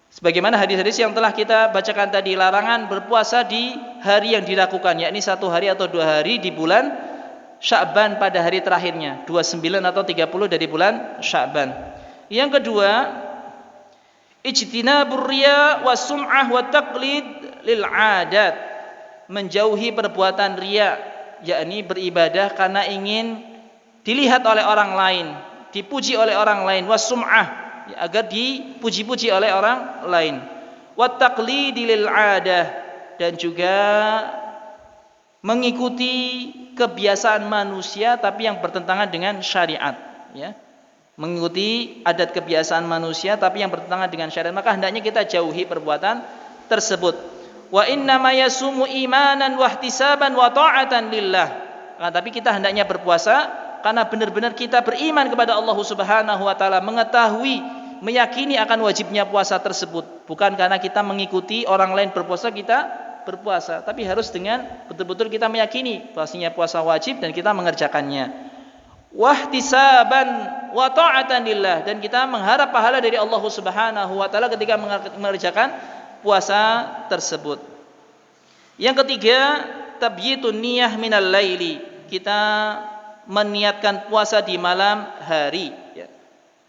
Sebagaimana hadis-hadis yang telah kita bacakan tadi, larangan berpuasa di hari yang dilakukan, yakni 1 hari atau 2 hari di bulan Sya'ban pada hari terakhirnya, 29 atau 30 dari bulan Sya'ban. Yang kedua, ijtinabur riya was sum'ah wa taqlid lil 'adat, menjauhi perbuatan riya, yakni beribadah karena ingin dilihat oleh orang lain, dipuji oleh orang lain, was-sum'ah, ya, agar dipuji-puji oleh orang lain, wat taqlidi lil 'adah, dan juga mengikuti kebiasaan manusia tapi yang bertentangan dengan syariat, ya. Mengikuti adat kebiasaan manusia tapi yang bertentangan dengan syariat, maka hendaknya kita jauhi perbuatan tersebut. Wa inna ma yasumu imanan wa ihtisaban wa ta'atan lillah. Tapi kita hendaknya berpuasa karena benar-benar kita beriman kepada Allah Subhanahu wa taala, mengetahui, meyakini akan wajibnya puasa tersebut, bukan karena kita mengikuti orang lain berpuasa kita berpuasa, tapi harus dengan betul-betul kita meyakini bahwasanya puasa wajib dan kita mengerjakannya. Wahtisaban wa ta'atan lillah, dan kita mengharap pahala dari Allah Subhanahu wa taala ketika mengerjakan puasa tersebut. Yang ketiga, tabyitun niyah minal laili, kita meniatkan puasa di malam hari, ya.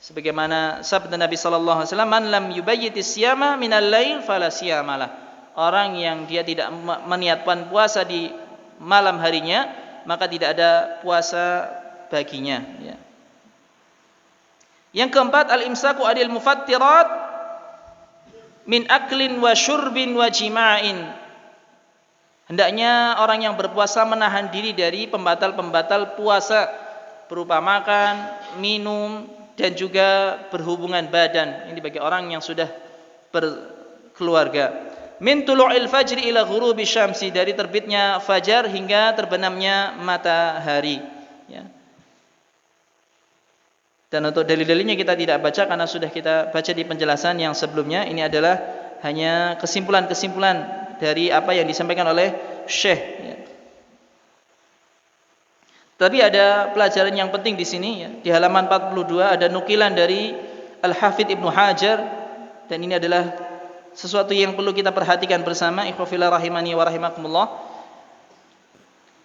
Sebagaimana sabda Nabi sallallahu alaihi wasallam, man lam yubayyitis siyama minal lail fala siyamalah. Orang yang dia tidak meniatkan puasa di malam harinya, maka tidak ada puasa baginya, ya. Yang keempat, al-imsaku adil mufattirat min aklin wa syurbin wa jima'in. Hendaknya orang yang berpuasa menahan diri dari pembatal-pembatal puasa berupa makan, minum, dan juga berhubungan badan. Ini bagi orang yang sudah berkeluarga. Min tulu'il fajri ila ghurubi syamsi, dari terbitnya fajar hingga terbenamnya matahari, ya. Dan untuk dalil-dalilnya kita tidak baca karena sudah kita baca di penjelasan yang sebelumnya. Ini adalah hanya kesimpulan-kesimpulan dari apa yang disampaikan oleh Syekh, ya. Tapi ada pelajaran yang penting di sini, ya. Di halaman 42 ada nukilan dari Al-Hafidz Ibnu Hajar, dan ini adalah sesuatu yang perlu kita perhatikan bersama, ikhwafillah rahimani wa rahimakumullah.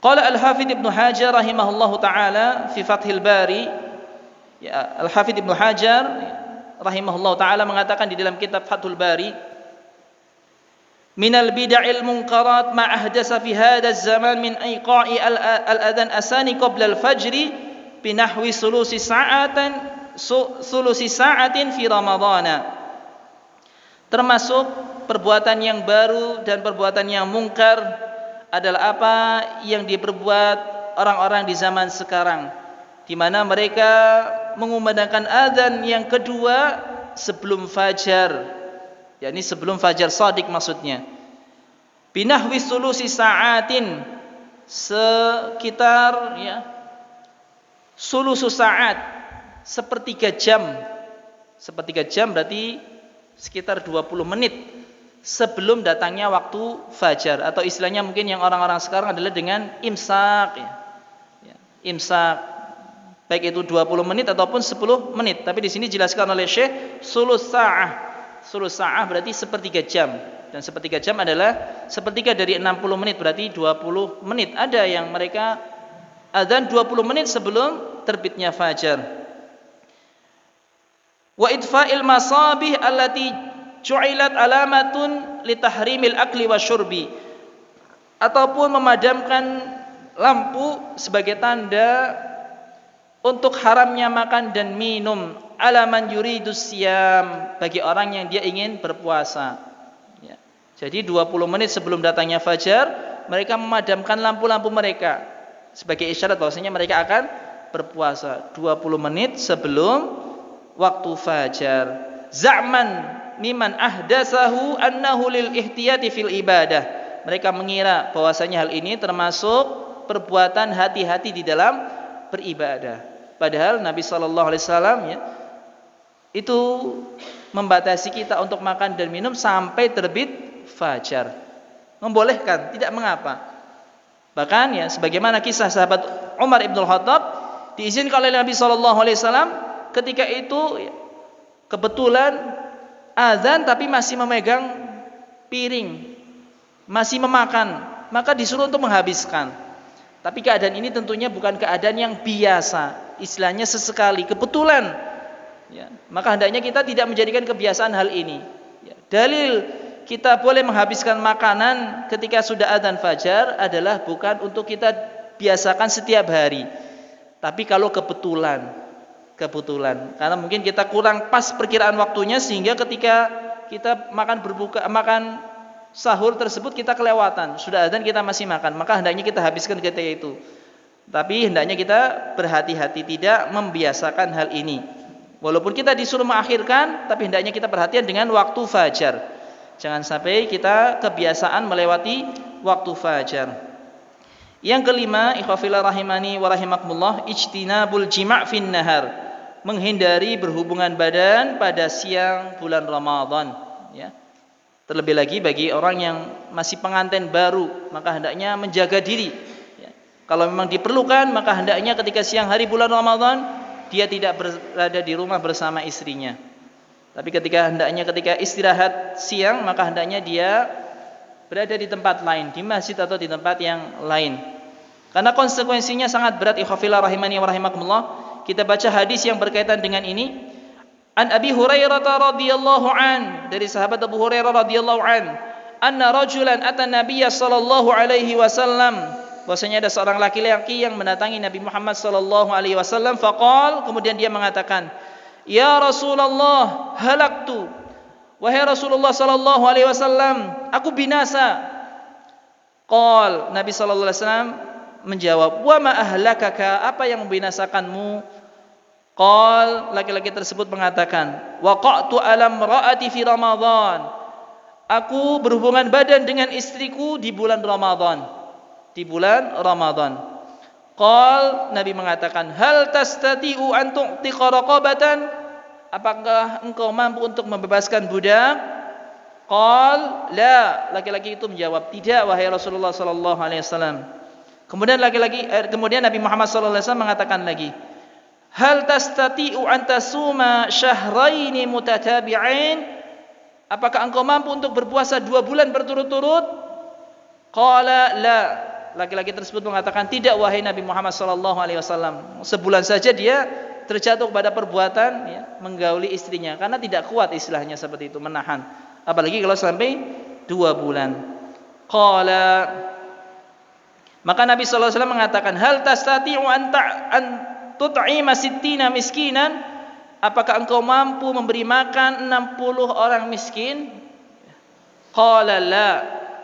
Qala Al-Hafidz Ibnu Hajar rahimahullahu taala fi Fathil Bari, ya, Al-Hafidz Ibnu Hajar rahimahullahu taala mengatakan di dalam kitab Fathul Bari, minal bid'il munkarat ma ahdasa fi hadzal zaman min iqa'i al-adhan asani qabla al-fajr bi nahwi sulusi sa'atin fi ramadhana. Termasuk perbuatan yang baru dan perbuatan yang mungkar adalah apa yang diperbuat orang-orang di zaman sekarang, di mana mereka mengumandangkan azan yang kedua sebelum fajar, yakni sebelum fajar shadiq maksudnya. Binahwi sulusi sa'atin, sekitar sulusu sa'at, sepertiga jam. Sepertiga jam berarti sekitar 20 menit sebelum datangnya waktu fajar, atau istilahnya mungkin yang orang-orang sekarang adalah dengan imsak imsak, baik itu 20 menit ataupun 10 menit. Tapi di sini dijelaskan oleh Syekh sulus sa'ah. Sulus sa'ah berarti sepertiga jam, dan sepertiga jam adalah sepertiga dari 60 menit, berarti 20 menit. Ada yang mereka adzan 20 menit sebelum terbitnya fajar. Wa idfa'il masabih allati ju'ilat alamatun litahrimil akli wasyurbi, ataupun memadamkan lampu sebagai tanda untuk haramnya makan dan minum, alaman yuridus siyam, bagi orang yang dia ingin berpuasa. Jadi 20 menit sebelum datangnya fajar mereka memadamkan lampu-lampu mereka sebagai isyarat bahwasanya mereka akan berpuasa 20 menit sebelum waktu fajar. Za'man miman ahdatsahu annahu lil ihtiyati fil ibadah. Mereka mengira bahwasanya hal ini termasuk perbuatan hati-hati di dalam beribadah. Padahal Nabi sallallahu alaihi wasallam itu membatasi kita untuk makan dan minum sampai terbit fajar. Membolehkan, tidak mengapa. Bahkan sebagaimana kisah sahabat Umar ibn Khattab, diizinkan oleh Nabi sallallahu alaihi wasallam ketika itu kebetulan azan tapi masih memegang piring, masih memakan, maka disuruh untuk menghabiskan. Tapi keadaan ini tentunya bukan keadaan yang biasa, istilahnya sesekali, kebetulan. Maka hendaknya kita tidak menjadikan kebiasaan hal ini. Dalil kita boleh menghabiskan makanan ketika sudah adzan fajar adalah bukan untuk kita biasakan setiap hari, tapi kalau kebetulan, karena mungkin kita kurang pas perkiraan waktunya sehingga ketika kita makan sahur tersebut kita kelewatan, sudah adzan kita masih makan, maka hendaknya kita habiskan ketika itu. Tapi hendaknya kita berhati-hati tidak membiasakan hal ini. Walaupun kita disuruh mengakhirkan, tapi hendaknya kita perhatian dengan waktu fajar. Jangan sampai kita kebiasaan melewati waktu fajar. Yang kelima, ikhwafillah rahimani wa rahimakumullah, ijtinabul jima' fin nahar, menghindari berhubungan badan pada siang bulan Ramadan. Terlebih lagi bagi orang yang masih pengantin baru, maka hendaknya menjaga diri. Kalau memang diperlukan, maka hendaknya ketika siang hari bulan Ramadan dia tidak berada di rumah bersama istrinya. Tapi ketika istirahat siang, maka hendaknya dia berada di tempat lain, di masjid atau di tempat yang lain. Karena konsekuensinya sangat berat, ikhwafillah rahimani wa rahimakumullah. Kita baca hadis yang berkaitan dengan ini. An Abi Hurairah radhiyallahu an, dari sahabat Abu Hurairah radhiyallahu an, anna rajulan ata Nabiyya sallallahu alaihi wasallam, bahwasanya ada seorang laki-laki yang mendatangi Nabi Muhammad sallallahu alaihi wasallam, faqal, kemudian dia mengatakan, "Ya Rasulullah, halaktu." Wahai Rasulullah sallallahu alaihi wasallam, aku binasa. Qal, Nabi sallallahu alaihi wasallam menjawab, "Wa ma ahlakaka?" Apa yang membinasakanmu? Qal, laki-laki tersebut mengatakan, "Waqa'tu alam ra'ati fi Ramadan." Aku berhubungan badan dengan istriku di bulan Ramadan. Di bulan Ramadan. Qal, Nabi mengatakan, "Hal tastati'u an tu'tiqa raqabatan?" Apakah engkau mampu untuk membebaskan budak? Qal, "La." Laki-laki itu menjawab, "Tidak, wahai Rasulullah sallallahu alaihi wasallam." Kemudian Nabi Muhammad sallallahu alaihi wasallam mengatakan lagi, "Hal tastati'u an tasuma syahraini mutatabi'ain?" Apakah engkau mampu untuk berpuasa 2 bulan berturut-turut? Qala, "La." Laki-laki tersebut mengatakan, "Tidak, wahai Nabi Muhammad sallallahu alaihi wasallam." Sebulan saja dia terjatuh pada perbuatan menggauli istrinya karena tidak kuat, istilahnya seperti itu, menahan. Apalagi kalau sampai 2 bulan. Qala, maka Nabi sallallahu alaihi wasallam mengatakan, "Hal tastati'u an tut'ima sittina miskinan?" Apakah engkau mampu memberi makan 60 orang miskin? Qala, la.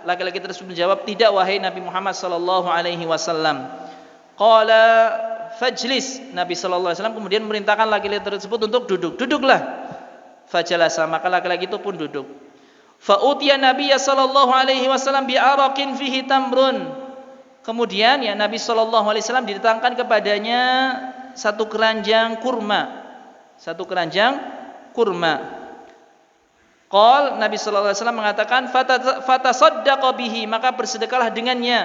Laki-laki tersebut menjawab, "Tidak wahai Nabi Muhammad sallallahu alaihi wasallam." Qala fajlis. Nabi sallallahu alaihi wasallam kemudian memerintahkan laki-laki tersebut untuk duduk. Duduklah. Fajalasa, maka laki-laki itu pun duduk. Fa utiya Nabi sallallahu alaihi wasallam bi araqin fihi tamrun. Kemudian ya Nabi sallallahu alaihi wasallam didatangkan kepadanya satu keranjang kurma. Satu keranjang kurma. Qal Nabi sallallahu alaihi wasallam mengatakan fatasaddaqa bihi, maka bersedekahlah dengannya.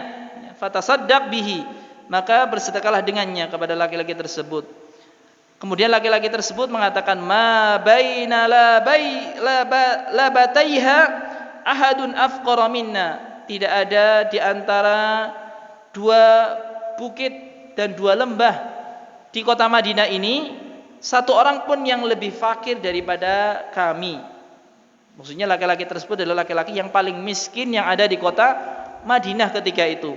Fatasaddaq bihi, maka bersedekahlah dengannya kepada laki-laki tersebut. Kemudian laki-laki tersebut mengatakan ma baina labataiha ahadun afqara minna. Tidak ada di antara dua bukit dan dua lembah di kota Madinah ini satu orang pun yang lebih fakir daripada kami. Maksudnya laki-laki tersebut adalah laki-laki yang paling miskin yang ada di kota Madinah ketika itu.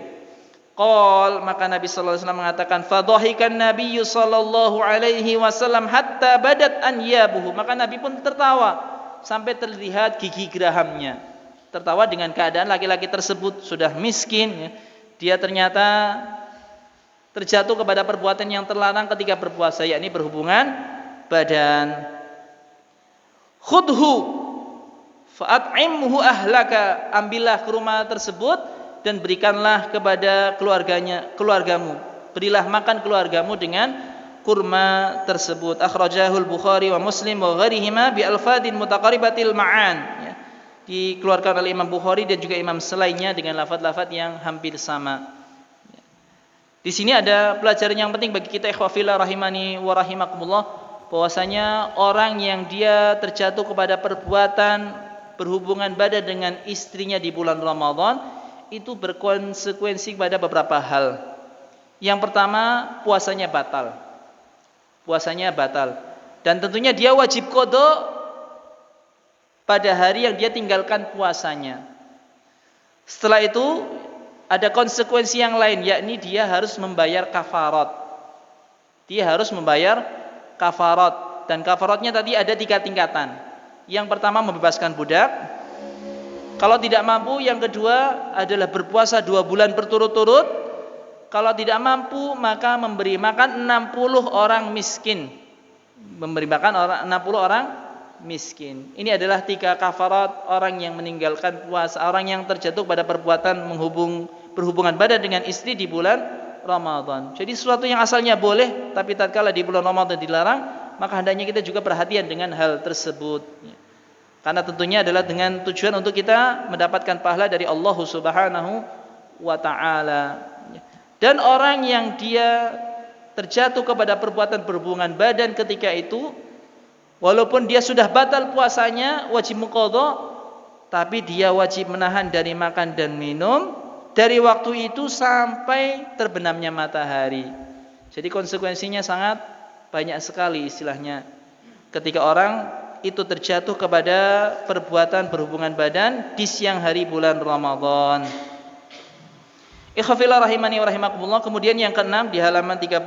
Qal, maka Nabi sallallahu alaihi wasallam mengatakan fadhahikan Nabiyyu sallallahu alaihi wasallam hatta badat anyabuhu. Maka Nabi pun tertawa sampai terlihat gigi gerahamnya. Tertawa dengan keadaan laki-laki tersebut sudah miskin ya. Dia ternyata terjatuh kepada perbuatan yang terlarang ketika berpuasa, yakni berhubungan badan. Khudhu fa'at'imhu ahlaka, ambillah kurma tersebut dan berikanlah kepada keluargamu. Berilah makan keluargamu dengan kurma tersebut. Akhrajahul Bukhari wa Muslim wa ghairihima bi alfadin mutaqaribatil ma'an. Ya. Dikeluarkan oleh Imam Bukhari dan juga imam selainnya dengan lafaz-lafaz yang hampir sama. Ya. Di sini ada pelajaran yang penting bagi kita ikhwafillah rahimani wa rahimakumullah, bahwasanya orang yang dia terjatuh kepada perbuatan berhubungan badan dengan istrinya di bulan Ramadan itu berkonsekuensi pada beberapa hal. Yang pertama, puasanya batal. Puasanya batal. Dan tentunya dia wajib qada pada hari yang dia tinggalkan puasanya. Setelah itu ada konsekuensi yang lain, yakni dia harus membayar kafarat. Dia harus membayar kafarat, dan kafaratnya tadi ada 3 tingkatan. Yang pertama membebaskan budak. Kalau tidak mampu, yang kedua adalah berpuasa 2 bulan berturut-turut. Kalau tidak mampu, maka memberi makan 60 orang miskin. Memberi makan 60 orang miskin. Ini adalah 3 kafarat orang yang meninggalkan puasa, orang yang terjatuh pada perbuatan berhubungan badan dengan istri di bulan Ramadan. Jadi sesuatu yang asalnya boleh, tapi tatkala di bulan Ramadan dilarang, maka hendaknya kita juga perhatian dengan hal tersebut. Karena tentunya adalah dengan tujuan untuk kita mendapatkan pahala dari Allah Subhanahu wa taala. Dan orang yang dia terjatuh kepada perbuatan berhubungan badan ketika itu, walaupun dia sudah batal puasanya, wajib qadha, tapi dia wajib menahan dari makan dan minum dari waktu itu sampai terbenamnya matahari. Jadi konsekuensinya sangat banyak sekali istilahnya ketika orang itu terjatuh kepada perbuatan berhubungan badan di siang hari bulan Ramadan. Ikhwafillah rahimani wa rahimakumullah. Kemudian yang keenam di halaman 35,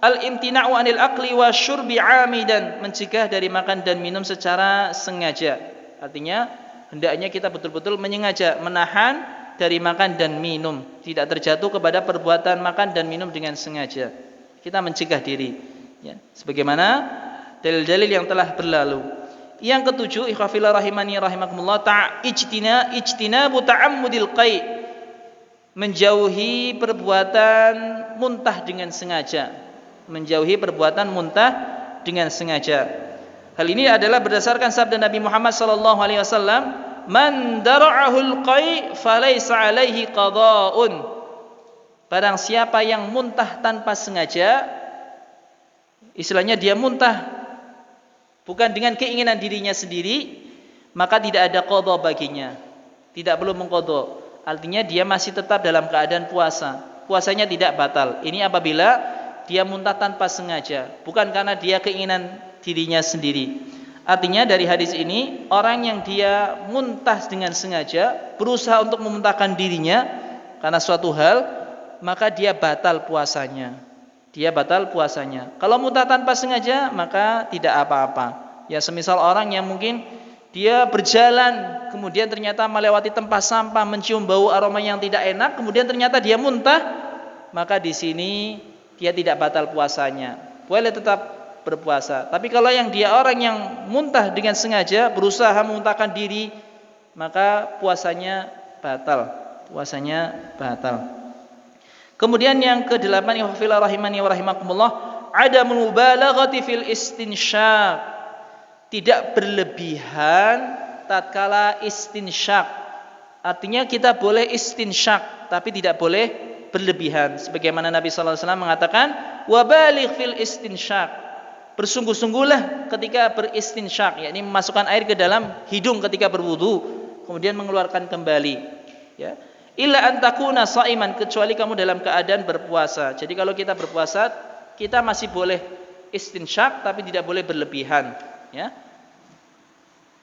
al-imtina'u 'anil akli wa syurbi 'amidan, mencegah dari makan dan minum secara sengaja. Artinya hendaknya kita betul-betul menyengaja menahan dari makan dan minum, tidak terjatuh kepada perbuatan makan dan minum dengan sengaja. Kita mencegah diri ya, sebagaimana dalil-dalil yang telah berlalu. Yang ketujuh, ikhwafillah rahimani rahimakumullah, ijtinabu ta'ammudil qai, menjauhi perbuatan muntah dengan sengaja. Menjauhi perbuatan muntah dengan sengaja. Hal ini adalah berdasarkan sabda Nabi Muhammad sallallahu alaihi wasallam, man dara'ahul qai falaysa alaihi qada'un. Barang siapa yang muntah tanpa sengaja, istilahnya dia muntah bukan dengan keinginan dirinya sendiri, maka tidak ada qadha baginya. Tidak perlu mengqadha. Artinya dia masih tetap dalam keadaan puasa. Puasanya tidak batal. Ini apabila dia muntah tanpa sengaja, bukan karena dia keinginan dirinya sendiri. Artinya dari hadis ini, orang yang dia muntah dengan sengaja, berusaha untuk memuntahkan dirinya karena suatu hal, maka dia batal puasanya. Dia batal puasanya. Kalau muntah tanpa sengaja, maka tidak apa-apa. Ya semisal orang yang mungkin dia berjalan, kemudian ternyata melewati tempat sampah, mencium bau aroma yang tidak enak, kemudian ternyata dia muntah, maka di sini dia tidak batal puasanya, boleh tetap berpuasa. Tapi kalau yang dia orang yang muntah dengan sengaja, berusaha memuntahkan diri, maka puasanya batal. Puasanya batal. Kemudian yang ke-8, ikhwafillah rahimani wa rahimakumullah, adamul mubalaghati fil istinsyaq. Tidak berlebihan tatkala istinsyak. Artinya kita boleh istinsyak, tapi tidak boleh berlebihan. Sebagaimana Nabi sallallahu alaihi wasallam mengatakan, "Wabaligh fil istinsyak." Bersungguh-sungguhlah ketika beristinsyak, yakni memasukkan air ke dalam hidung ketika berwudu, kemudian mengeluarkan kembali. Ya. Illa an takuna shaiman, kecuali kamu dalam keadaan berpuasa. Jadi kalau kita berpuasa, kita masih boleh istinsyak, tapi tidak boleh berlebihan. Ya.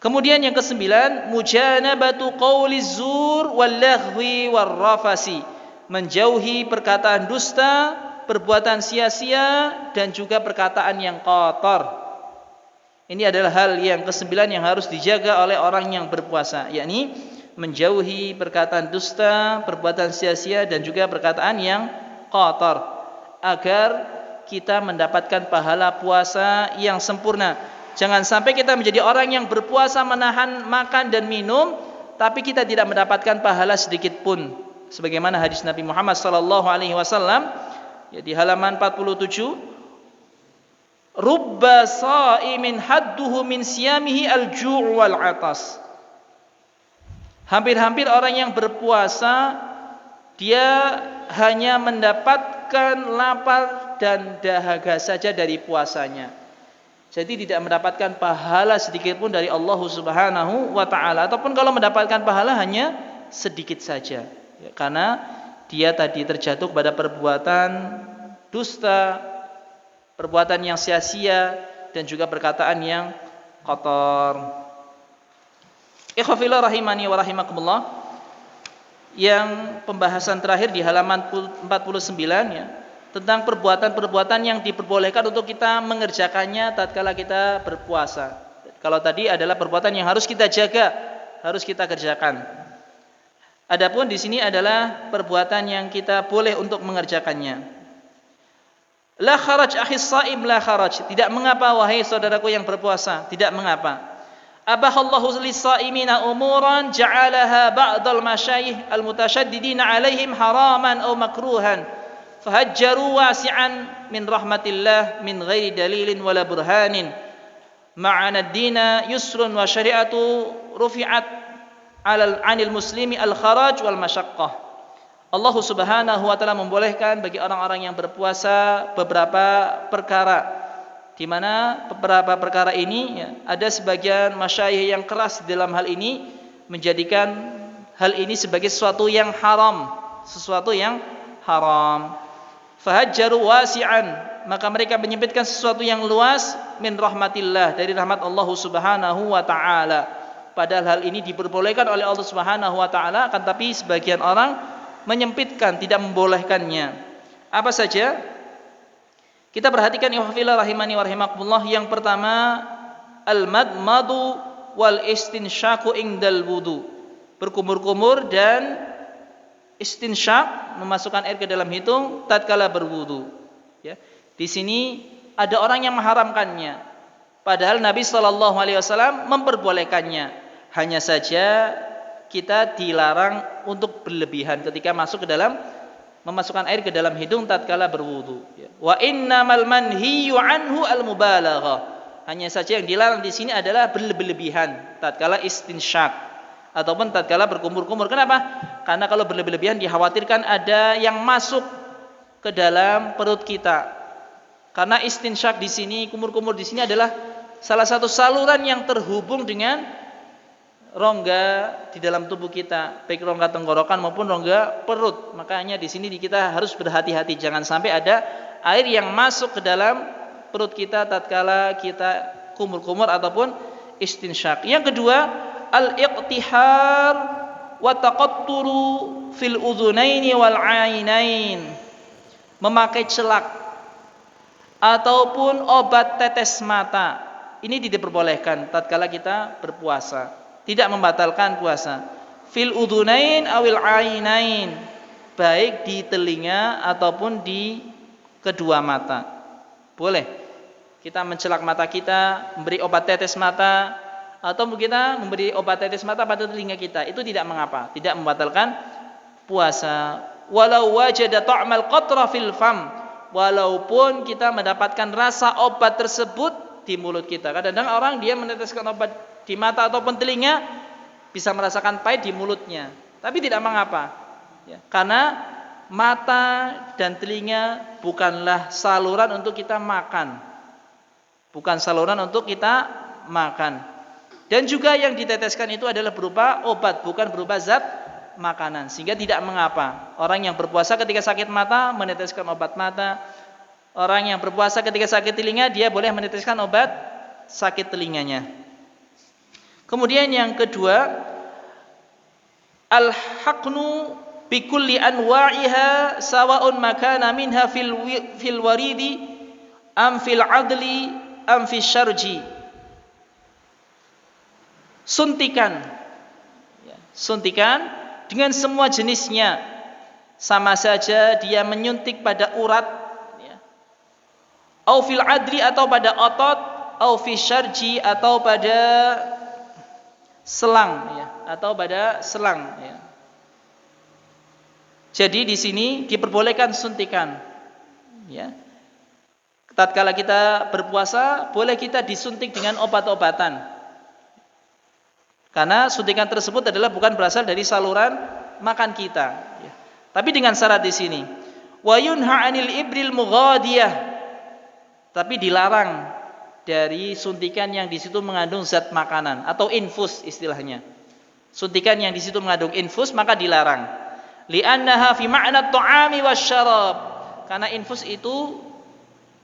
Kemudian yang ke-9, mujanabatu qauli zur wal laghwi war rafasi, menjauhi perkataan dusta, perbuatan sia-sia, dan juga perkataan yang kotor. Ini adalah hal yang ke-9 yang harus dijaga oleh orang yang berpuasa, yakni menjauhi perkataan dusta, perbuatan sia-sia, dan juga perkataan yang kotor, agar kita mendapatkan pahala puasa yang sempurna. Jangan sampai kita menjadi orang yang berpuasa menahan makan dan minum, tapi kita tidak mendapatkan pahala sedikit pun. Sebagaimana hadis Nabi Muhammad sallallahu alaihi wasallam di halaman 47, rubba shaimin hadduhu min siyamihi al-ju' wal 'atas. Hampir-hampir orang yang berpuasa dia hanya mendapatkan lapar dan dahaga saja dari puasanya. Jadi tidak mendapatkan pahala sedikit pun dari Allah Subhanahu wa taala, ataupun kalau mendapatkan pahala hanya sedikit saja. Ya, karena dia tadi terjatuh pada perbuatan dusta, perbuatan yang sia-sia, dan juga perkataan yang kotor. Ikhwafillah rahimani wa rahimakumullah. Yang pembahasan terakhir di halaman 49 ya, tentang perbuatan-perbuatan yang diperbolehkan untuk kita mengerjakannya tatkala kita berpuasa. Kalau tadi adalah perbuatan yang harus kita jaga, harus kita kerjakan. Adapun di sini adalah perbuatan yang kita boleh untuk mengerjakannya. La kharaj akhi shaim la kharaj. Tidak mengapa wahai saudaraku yang berpuasa, tidak mengapa. Abahallahu lis-shaimina umuran ja'alaha ba'dal masyayikh al-mutashaddidina 'alaihim haraman aw makruhan. Fahajjaru wasi'an min rahmatillah min ghairi dalilin wala burhanin. Ma'ana ad-dina yusrun wa syari'atu rufi'at 'anil muslimi al-kharaj wal masyaqqah. Allah Subhanahu wa taala membolehkan bagi orang-orang yang berpuasa beberapa perkara, di mana beberapa perkara ini ya, ada sebagian masyayikh yang keras dalam hal ini, menjadikan hal ini sebagai sesuatu yang haram, sesuatu yang haram. Fahajjaru wasi'an, maka mereka menyempitkan sesuatu yang luas min rahmatillah, dari rahmat Allah Subhanahu wa taala. Padahal hal ini diperbolehkan oleh Allah Subhanahu wa taala, akan tapi sebagian orang menyempitkan, tidak membolehkannya. Apa saja? Kita perhatikan ikhwafillah rahimani wa rahimakumullah. Yang pertama, al-madmadu wal istinsyaku indal wudu. Berkumur-kumur dan istinsyak, memasukkan air ke dalam hidung tatkala berwudu. Ya. Di sini ada orang yang mengharamkannya, padahal Nabi sallallahu alaihi wasallam memperbolehkannya. Hanya saja kita dilarang untuk berlebihan ketika masuk ke dalam, memasukkan air ke dalam hidung tatkala berwudu. Ya. Wa innamal manhiyu anhu al-mubalaghah. Hanya saja yang dilarang di sini adalah berlebihan tatkala istinsyak ataupun tatkala berkumur-kumur. Kenapa? Karena kalau berlebihan dikhawatirkan ada yang masuk ke dalam perut kita. Karena istinsyak di sini, kumur-kumur di sini adalah salah satu saluran yang terhubung dengan rongga di dalam tubuh kita, baik rongga tenggorokan maupun rongga perut. Makanya di sini kita harus berhati-hati, jangan sampai ada air yang masuk ke dalam perut kita tatkala kita kumur-kumur ataupun istinsyak. Yang kedua, al-iqtihar wa taqatturu fil udhunaini wal ainain. Memakai celak ataupun obat tetes mata Ini diperbolehkan tatkala kita berpuasa, tidak membatalkan puasa. Fil udhunain awil ainain, baik di telinga ataupun di kedua mata. Boleh kita mencelak mata kita, memberi obat tetes mata, atau kita memberi obat tetes mata pada telinga kita. Itu tidak mengapa, tidak membatalkan puasa. Walau wajada ta'mal qatra fil fam, walaupun kita mendapatkan rasa obat tersebut di mulut kita. Kadang-kadang orang dia meneteskan obat di mata ataupun telinga, bisa merasakan pahit di mulutnya, tapi tidak mengapa, ya, karena mata dan telinga bukanlah saluran untuk kita makan, bukan saluran untuk kita makan. Dan juga yang diteteskan itu adalah berupa obat, bukan berupa zat makanan, sehingga tidak mengapa orang yang berpuasa ketika sakit mata meneteskan obat mata, orang yang berpuasa ketika sakit telinga dia boleh meneteskan obat sakit telinganya. Kemudian yang kedua, al-haqnu bi kulli anwa'iha sawa'un makana minha fil waridi am fil adli am fil syarji. Suntikan, suntikan dengan semua jenisnya, sama saja dia menyuntik pada urat, au fil adli atau pada otot, au fil syarji atau pada selang, atau pada selang. Jadi di sini diperbolehkan suntikan. Tatkala kita berpuasa, boleh kita disuntik dengan obat-obatan. Karena suntikan tersebut adalah bukan berasal dari saluran makan kita. Tapi dengan syarat di sini, wa yunha 'anil ibril mughadiyah. Tapi dilarang dari suntikan yang di situ mengandung zat makanan atau infus istilahnya. Suntikan yang di situ mengandung infus maka dilarang. Li'annaha fi ma'na at-ta'ami wasyarab. Karena infus itu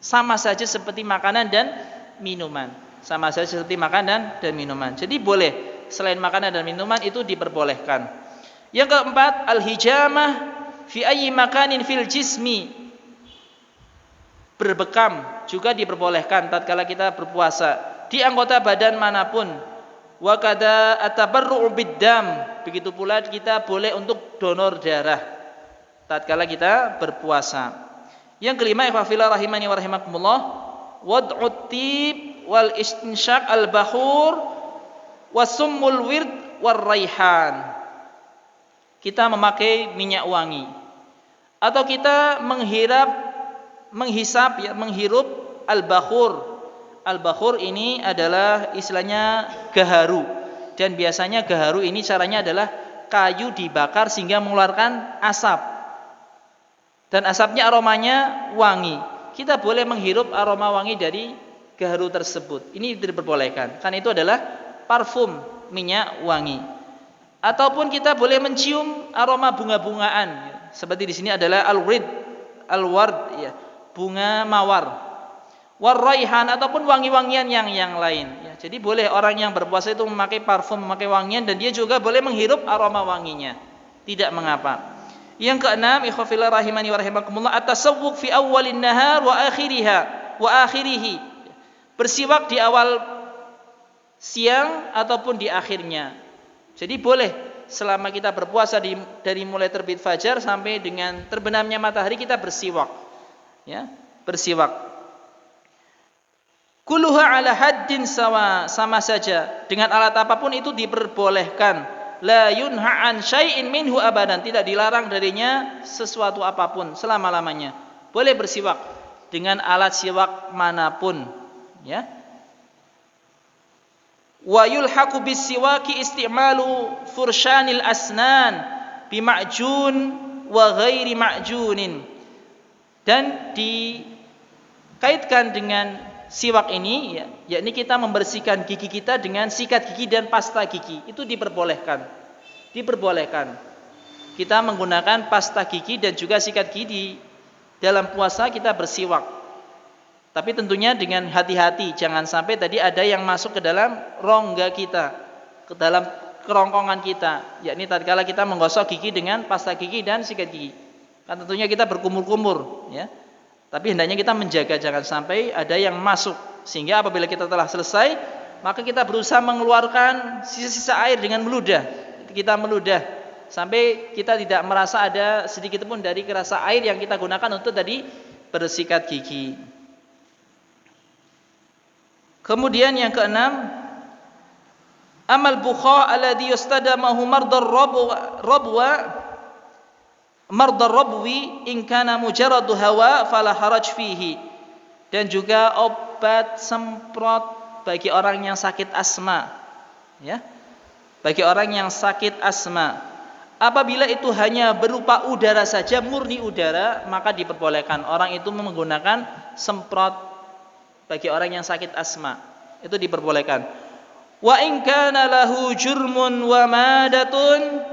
sama saja seperti makanan dan minuman. Sama saja seperti makanan dan minuman. Jadi boleh selain makanan dan minuman itu diperbolehkan. Yang keempat, al-hijamah fi ayyi makanin fil jismi. Berbekam juga diperbolehkan tatkala kita berpuasa di anggota badan manapun. Wa kada atabarru'u biddam, begitu pula kita boleh untuk donor darah tatkala kita berpuasa. Yang kelima, ikhwafillah rahimani wa rahimakumullah, wad'ut tib wal istinsyaq al bahur wasummul wird war raihan. Kita memakai minyak wangi atau kita menghirup al-bakhur. Al-bakhur ini adalah istilahnya gaharu, dan biasanya gaharu ini caranya adalah kayu dibakar sehingga mengeluarkan asap, dan asapnya aromanya wangi. Kita boleh menghirup aroma wangi dari gaharu tersebut. Ini diperbolehkan karena itu adalah parfum minyak wangi. Ataupun kita boleh mencium aroma bunga-bungaan, seperti di sini adalah al-ward, bunga mawar, warraihan ataupun wangi-wangian yang lain. Jadi boleh orang yang berpuasa itu memakai parfum, memakai wangian, dan dia juga boleh menghirup aroma wanginya. Tidak mengapa. Yang keenam, ikhwafillah rahimani wa rahimakumullah, at-tasawwuk fi awwalin nahar wa akhirih. Bersiwak di awal siang ataupun di akhirnya. Jadi boleh selama kita berpuasa dari mulai terbit fajar sampai dengan terbenamnya matahari kita bersiwak. Bersiwak. Kulluha ala haddin sama saja dengan alat apapun itu diperbolehkan. La yunha an syai'in minhu abadan, tidak dilarang darinya sesuatu apapun selama-lamanya. Boleh bersiwak dengan alat siwak manapun, Wa yulhaqu bis siwaki isti'malu furshanil asnan bi ma'jun wa ghairi ma'junin. Dan dikaitkan dengan siwak ini, yakni kita membersihkan gigi kita dengan sikat gigi dan pasta gigi. Itu diperbolehkan. Kita menggunakan pasta gigi dan juga sikat gigi dalam puasa kita bersiwak. Tapi tentunya dengan hati-hati, jangan sampai tadi ada yang masuk ke dalam rongga kita, ke dalam kerongkongan kita, yakni tatkala kita menggosok gigi dengan pasta gigi dan sikat gigi. Kan tentunya kita berkumur-kumur, Tapi hendaknya kita menjaga jangan sampai ada yang masuk Sehingga apabila kita telah selesai, maka kita berusaha mengeluarkan sisa-sisa air dengan meludah. Kita meludah sampai kita tidak merasa ada sedikit pun dari kerasa air yang kita gunakan untuk tadi bersikat gigi. Kemudian yang keenam, amal bukha alladhi yustadamahu mardar rabwi in kana mujarradu hawa fala haraj fihi. Dan juga obat semprot bagi orang yang sakit asma, ya. Bagi orang yang sakit asma, apabila itu hanya berupa udara saja, murni udara, maka diperbolehkan orang itu menggunakan semprot bagi orang yang sakit asma. Itu diperbolehkan. Wa in kana lahu jurmun wa madatun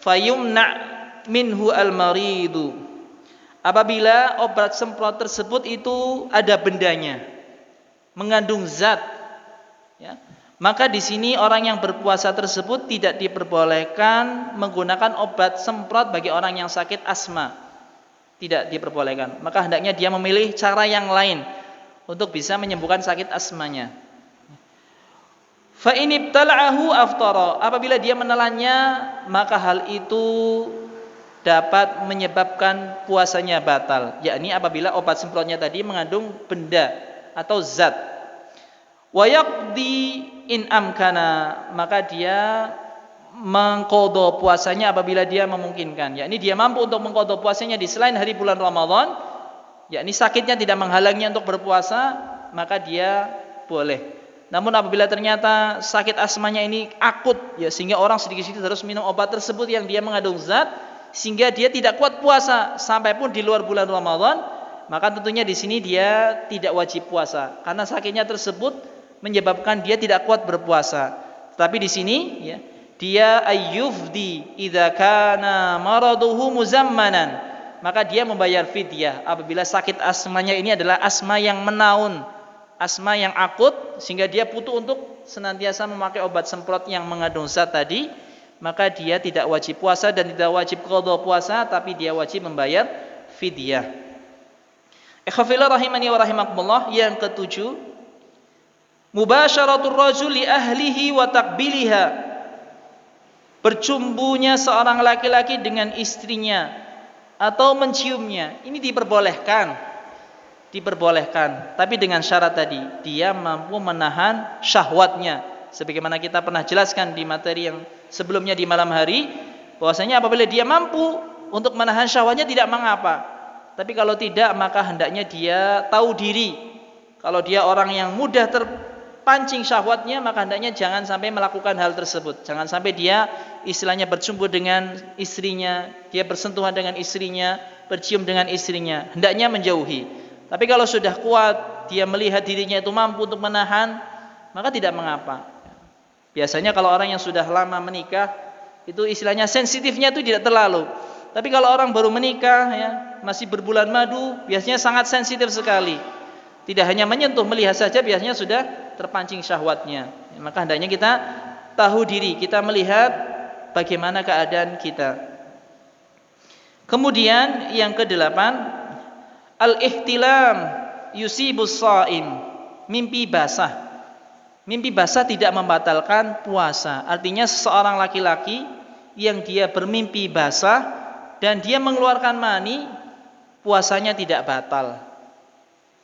fayumna minhu al-maridu. Apabila obat semprot tersebut itu ada bendanya, mengandung zat, ya, maka di sini orang yang berpuasa tersebut tidak diperbolehkan menggunakan obat semprot bagi orang yang sakit asma. Tidak diperbolehkan. Maka hendaknya dia memilih cara yang lain untuk bisa menyembuhkan sakit asmanya. Fa in ibtala'ahu aftara. Apabila dia menelannya, maka hal itu dapat menyebabkan puasanya batal, yakni apabila obat semprotnya tadi mengandung benda atau zat. Wa yaqdi in amkana, maka dia mengqadha puasanya apabila dia memungkinkan, yakni dia mampu untuk mengqadha puasanya di selain hari bulan Ramadan, yakni sakitnya tidak menghalangnya untuk berpuasa, maka dia boleh. Namun apabila ternyata sakit asmanya ini akut, ya, sehingga orang sedikit-sedikit harus minum obat tersebut yang dia mengandung zat, sehingga dia tidak kuat puasa sampai pun di luar bulan Ramadan, maka tentunya di sini dia tidak wajib puasa karena sakitnya tersebut menyebabkan dia tidak kuat berpuasa. Tapi di sini, ya, dia ayyufdi idza kana maraduhu muzammanan, maka dia membayar fidyah apabila sakit asmanya ini adalah asma yang menaun, asma yang akut, sehingga dia butuh untuk senantiasa memakai obat semprot yang mengandung zat tadi. Maka dia tidak wajib puasa dan tidak wajib qadha puasa, tapi dia wajib membayar fidyah. Ikhwafillah rahimani wa rahimakumullah. Yang ketujuh, mubasyaratur rajul li ahlihi wa taqbiliha. Bercumbunya seorang laki-laki dengan istrinya atau menciumnya, ini diperbolehkan. Diperbolehkan, tapi dengan syarat tadi, dia mampu menahan syahwatnya. Sebagaimana kita pernah jelaskan di materi yang sebelumnya di malam hari, bahwasanya apabila dia mampu untuk menahan syahwatnya tidak mengapa. Tapi kalau tidak, maka hendaknya dia tahu diri. Kalau dia orang yang mudah terpancing syahwatnya, maka hendaknya jangan sampai melakukan hal tersebut. Jangan sampai dia istilahnya bercumbu dengan istrinya, dia bersentuhan dengan istrinya, bercium dengan istrinya. Hendaknya menjauhi. Tapi kalau sudah kuat, dia melihat dirinya itu mampu untuk menahan, maka tidak mengapa. Biasanya kalau orang yang sudah lama menikah, itu istilahnya sensitifnya itu tidak terlalu. Tapi kalau orang baru menikah, ya, masih berbulan madu, biasanya sangat sensitif sekali. Tidak hanya menyentuh, melihat saja biasanya sudah terpancing syahwatnya. Ya, maka hendaknya kita tahu diri, kita melihat bagaimana keadaan kita. Kemudian yang kedelapan, al-ihtilam yusibus shaim, mimpi basah. Mimpi basah tidak membatalkan puasa. Artinya seseorang laki-laki yang dia bermimpi basah dan dia mengeluarkan mani, puasanya tidak batal.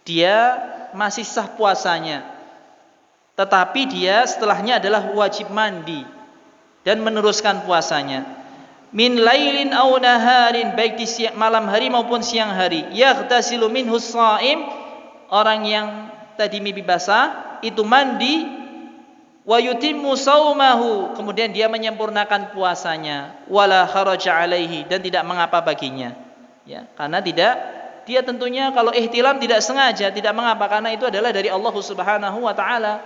Dia masih sah puasanya. Tetapi dia setelahnya adalah wajib mandi dan meneruskan puasanya. Min lailin aw naharin, baik di malam hari maupun siang hari. Yaghtasilu minhu shaim, orang yang tadi mimpi basah itu mandi, wa yutimmu saumahu, kemudian dia menyempurnakan puasanya, wala kharaja alaihi, dan tidak mengapa baginya, ya, karena dia tentunya kalau ihtilam tidak sengaja, tidak mengapa, karena itu adalah dari Allah Subhanahu wa taala,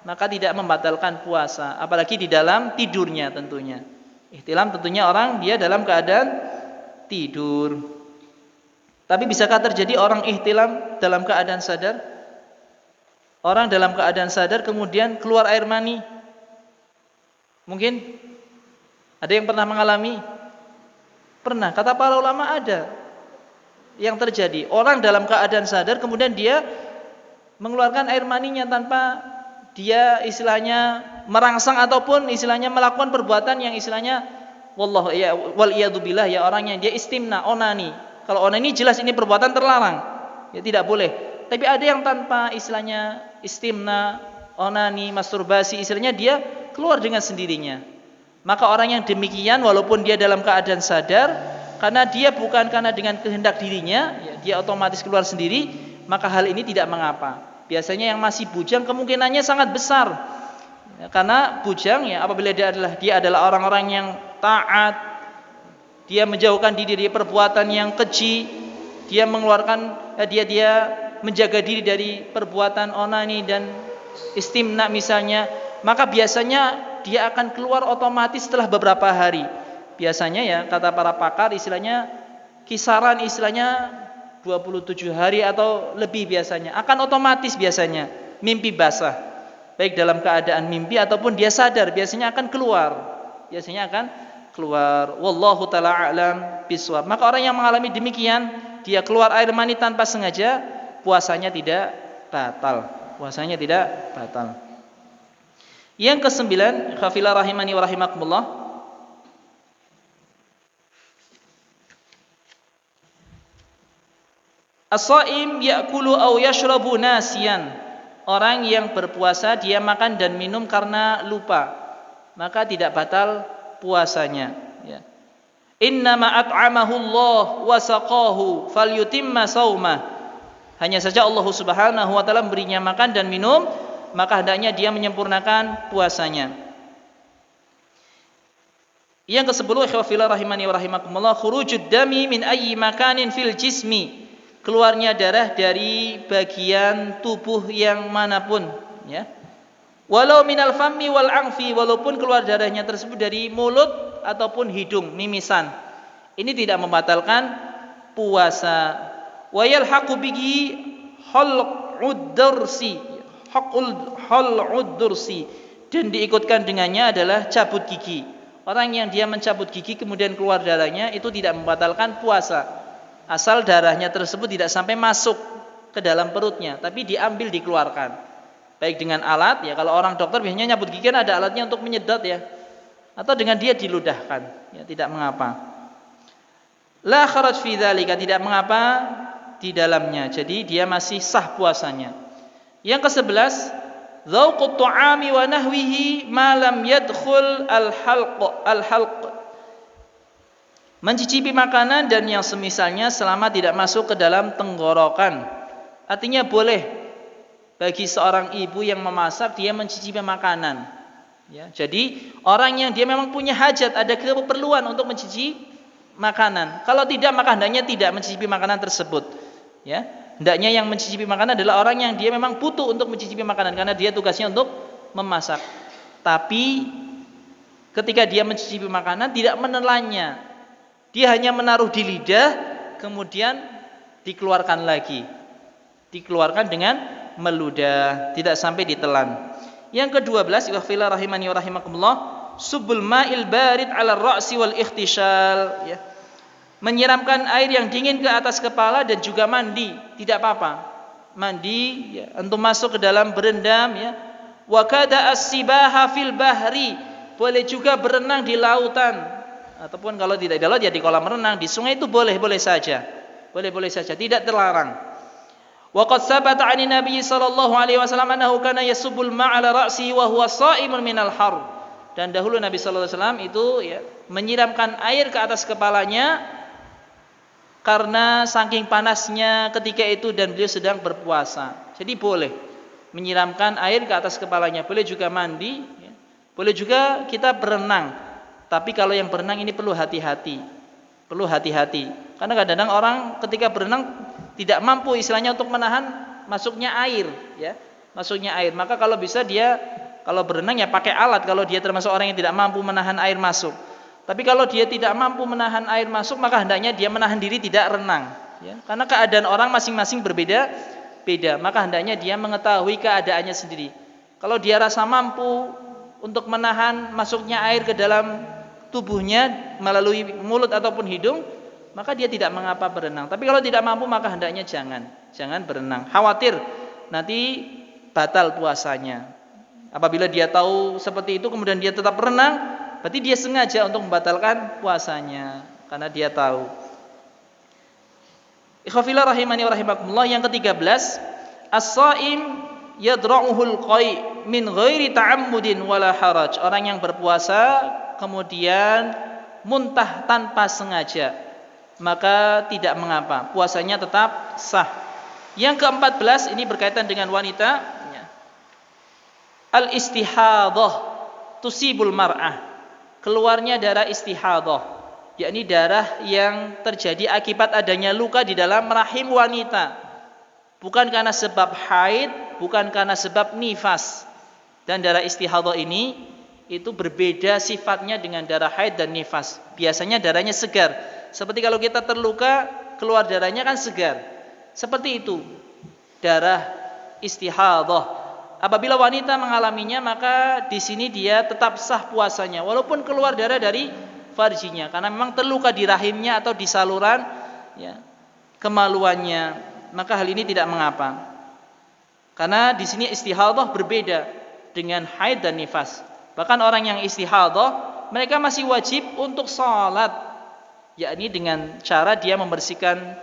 maka tidak membatalkan puasa, apalagi di dalam tidurnya tentunya. Ihtilam tentunya orang dia dalam keadaan tidur. Tapi bisakah terjadi orang ihtilam dalam keadaan sadar? Orang dalam keadaan sadar kemudian keluar air mani. Mungkin ada yang pernah mengalami? Pernah. Kata para ulama ada yang terjadi. Orang dalam keadaan sadar kemudian dia mengeluarkan air maninya tanpa dia istilahnya merangsang ataupun istilahnya melakukan perbuatan yang istilahnya wallahu ya wal iyadzubillah ya, orang yang dia istimna, onani. Kalau onani jelas ini perbuatan terlarang, ya tidak boleh. Tapi ada yang tanpa istilahnya istimna, onani, masturbasi, istilahnya dia keluar dengan sendirinya. Maka orang yang demikian walaupun dia dalam keadaan sadar, karena dia bukan karena dengan kehendak dirinya, ya, dia otomatis keluar sendiri, maka hal ini tidak mengapa. Biasanya yang masih bujang kemungkinannya sangat besar, ya, karena bujang ya apabila dia adalah orang-orang yang taat, dia menjauhkan diri dari perbuatan yang keji, dia mengeluarkan dia menjaga diri dari perbuatan onani dan istimna misalnya, maka biasanya dia akan keluar otomatis setelah beberapa hari. Biasanya ya kata para pakar istilahnya kisaran istilahnya 27 hari atau lebih biasanya akan otomatis biasanya mimpi basah, baik dalam keadaan mimpi ataupun dia sadar, biasanya akan keluar. Wallahu taala a'lam bishawab. Maka orang yang mengalami demikian, dia keluar air mani tanpa sengaja, puasanya tidak batal. Yang kesembilan, khafilah rahimani wa rahimakumullah, as-shaim ya'kulu aw yashrabu nasiyan. Orang yang berpuasa dia makan dan minum karena lupa, maka tidak batal puasanya, ya. Innama at'amahu Allah wa saqahu falyutimma shaumah. Hanya saja Allah Subhanahu wa taala memberinya makan dan minum, maka hendaknya dia menyempurnakan puasanya. Yang ke-10, ikhwafillah rahimani wa rahimakumullah, khurujud dami min ayyi makanin fil jismi. Keluarnya darah dari bagian tubuh yang manapun, ya. Walau minal fammi wal anfi, walaupun keluar darahnya tersebut dari mulut ataupun hidung, mimisan. Ini tidak membatalkan puasa. Wa yalhaqu bihi hal'ud dursi, dan diikutkan dengannya adalah cabut gigi. Orang yang dia mencabut gigi kemudian keluar darahnya itu tidak membatalkan puasa, asal darahnya tersebut tidak sampai masuk ke dalam perutnya, tapi diambil dikeluarkan. Baik dengan alat, ya kalau orang dokter biasanya nyabut gigi kan ada alatnya untuk menyedot, ya, atau dengan dia diludahkan, ya tidak mengapa. La kharaj fi dzalika, tidak mengapa di dalamnya. Jadi dia masih sah puasanya. Yang ke-11, dzauqut ta'ami wa nahwihi ma lam yadkhul al-halq. Mencicipi makanan dan yang semisalnya selama tidak masuk ke dalam tenggorokan. Artinya boleh bagi seorang ibu yang memasak dia mencicipi makanan, ya. Jadi orang yang dia memang punya hajat, ada keperluan untuk mencicipi makanan. Kalau tidak, maka hendaknya tidak mencicipi makanan tersebut, ya. Hendaknya yang mencicipi makanan adalah orang yang dia memang butuh untuk mencicipi makanan karena dia tugasnya untuk memasak. Tapi ketika dia mencicipi makanan tidak menelannya, dia hanya menaruh di lidah kemudian dikeluarkan lagi, dikeluarkan dengan meludah, tidak sampai ditelan. Yang ke-12, ikhwafillah rahimani wa rahimakumullah, subul ma'il barid 'ala ar-ra'si wal ikhtishal, ya. Menyiramkan air yang dingin ke atas kepala dan juga mandi, tidak apa-apa. Mandi, ya, untuk masuk ke dalam berendam, ya. Wa kada as-sibaha fil bahri, boleh juga berenang di lautan, ataupun kalau tidak di laut ya di kolam renang, di sungai itu boleh-boleh saja. Boleh-boleh saja, tidak terlarang. Wa qad sabata 'ani Nabi sallallahu alaihi wasallam annahu kana yasubbul ma'a 'ala ra'sihi wa huwa sha'imun minal har. Dan dahulu Nabi sallallahu alaihi wasallam itu, ya, menyiramkan air ke atas kepalanya karena saking panasnya ketika itu dan beliau sedang berpuasa. Jadi boleh menyiramkan air ke atas kepalanya, boleh juga mandi, ya. Boleh juga kita berenang. Tapi kalau yang berenang ini perlu hati-hati. Karena kadang-kadang orang ketika berenang tidak mampu istilahnya untuk menahan masuknya air, ya. Masuknya air. Maka kalau bisa dia kalau berenang ya pakai alat kalau dia termasuk orang yang tidak mampu menahan air masuk. Tapi kalau dia tidak mampu menahan air masuk, maka hendaknya dia menahan diri tidak renang, ya. Karena keadaan orang masing-masing berbeda, maka hendaknya dia mengetahui keadaannya sendiri. Kalau dia rasa mampu untuk menahan masuknya air ke dalam tubuhnya melalui mulut ataupun hidung, maka dia tidak mengapa berenang. Tapi kalau tidak mampu, maka hendaknya jangan berenang. Khawatir nanti batal puasanya. Apabila dia tahu seperti itu kemudian dia tetap renang, berarti dia sengaja untuk membatalkan puasanya karena dia tahu. Ikhwafillah rahimani wa rahimakumullah, yang ke-13, as-shaim yadra'uhul qai' min ghairi ta'ammudin wala haraj. Orang yang berpuasa kemudian muntah tanpa sengaja, maka tidak mengapa, puasanya tetap sah. Yang ke-14 ini berkaitan dengan wanita. Al-istihadhah tusibul mar'ah, keluarnya darah istihadhah, yakni darah yang terjadi akibat adanya luka di dalam rahim wanita, bukan karena sebab haid, bukan karena sebab nifas. Dan darah istihadhah ini itu berbeda sifatnya dengan darah haid dan nifas. Biasanya darahnya segar, seperti kalau kita terluka keluar darahnya kan segar, seperti itu darah istihadhah. Apabila wanita mengalaminya, maka di sini dia tetap sah puasanya walaupun keluar darah dari farjinya, karena memang terluka di rahimnya atau di saluran kemaluannya, maka hal ini tidak mengapa. Karena di sini istihadhah berbeda dengan haid dan nifas. Bahkan orang yang istihadhah, mereka masih wajib untuk salat, yakni dengan cara dia membersihkan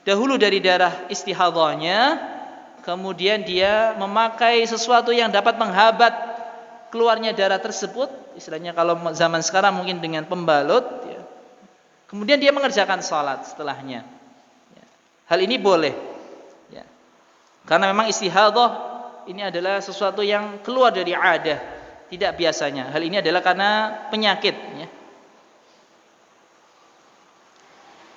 dahulu dari darah istihadhahnya, kemudian dia memakai sesuatu yang dapat menghambat keluarnya darah tersebut, istilahnya kalau zaman sekarang mungkin dengan pembalut, kemudian dia mengerjakan salat setelahnya. Hal ini boleh, karena memang istihadhah ini adalah sesuatu yang keluar dari adah, tidak biasanya. Hal ini adalah karena penyakit.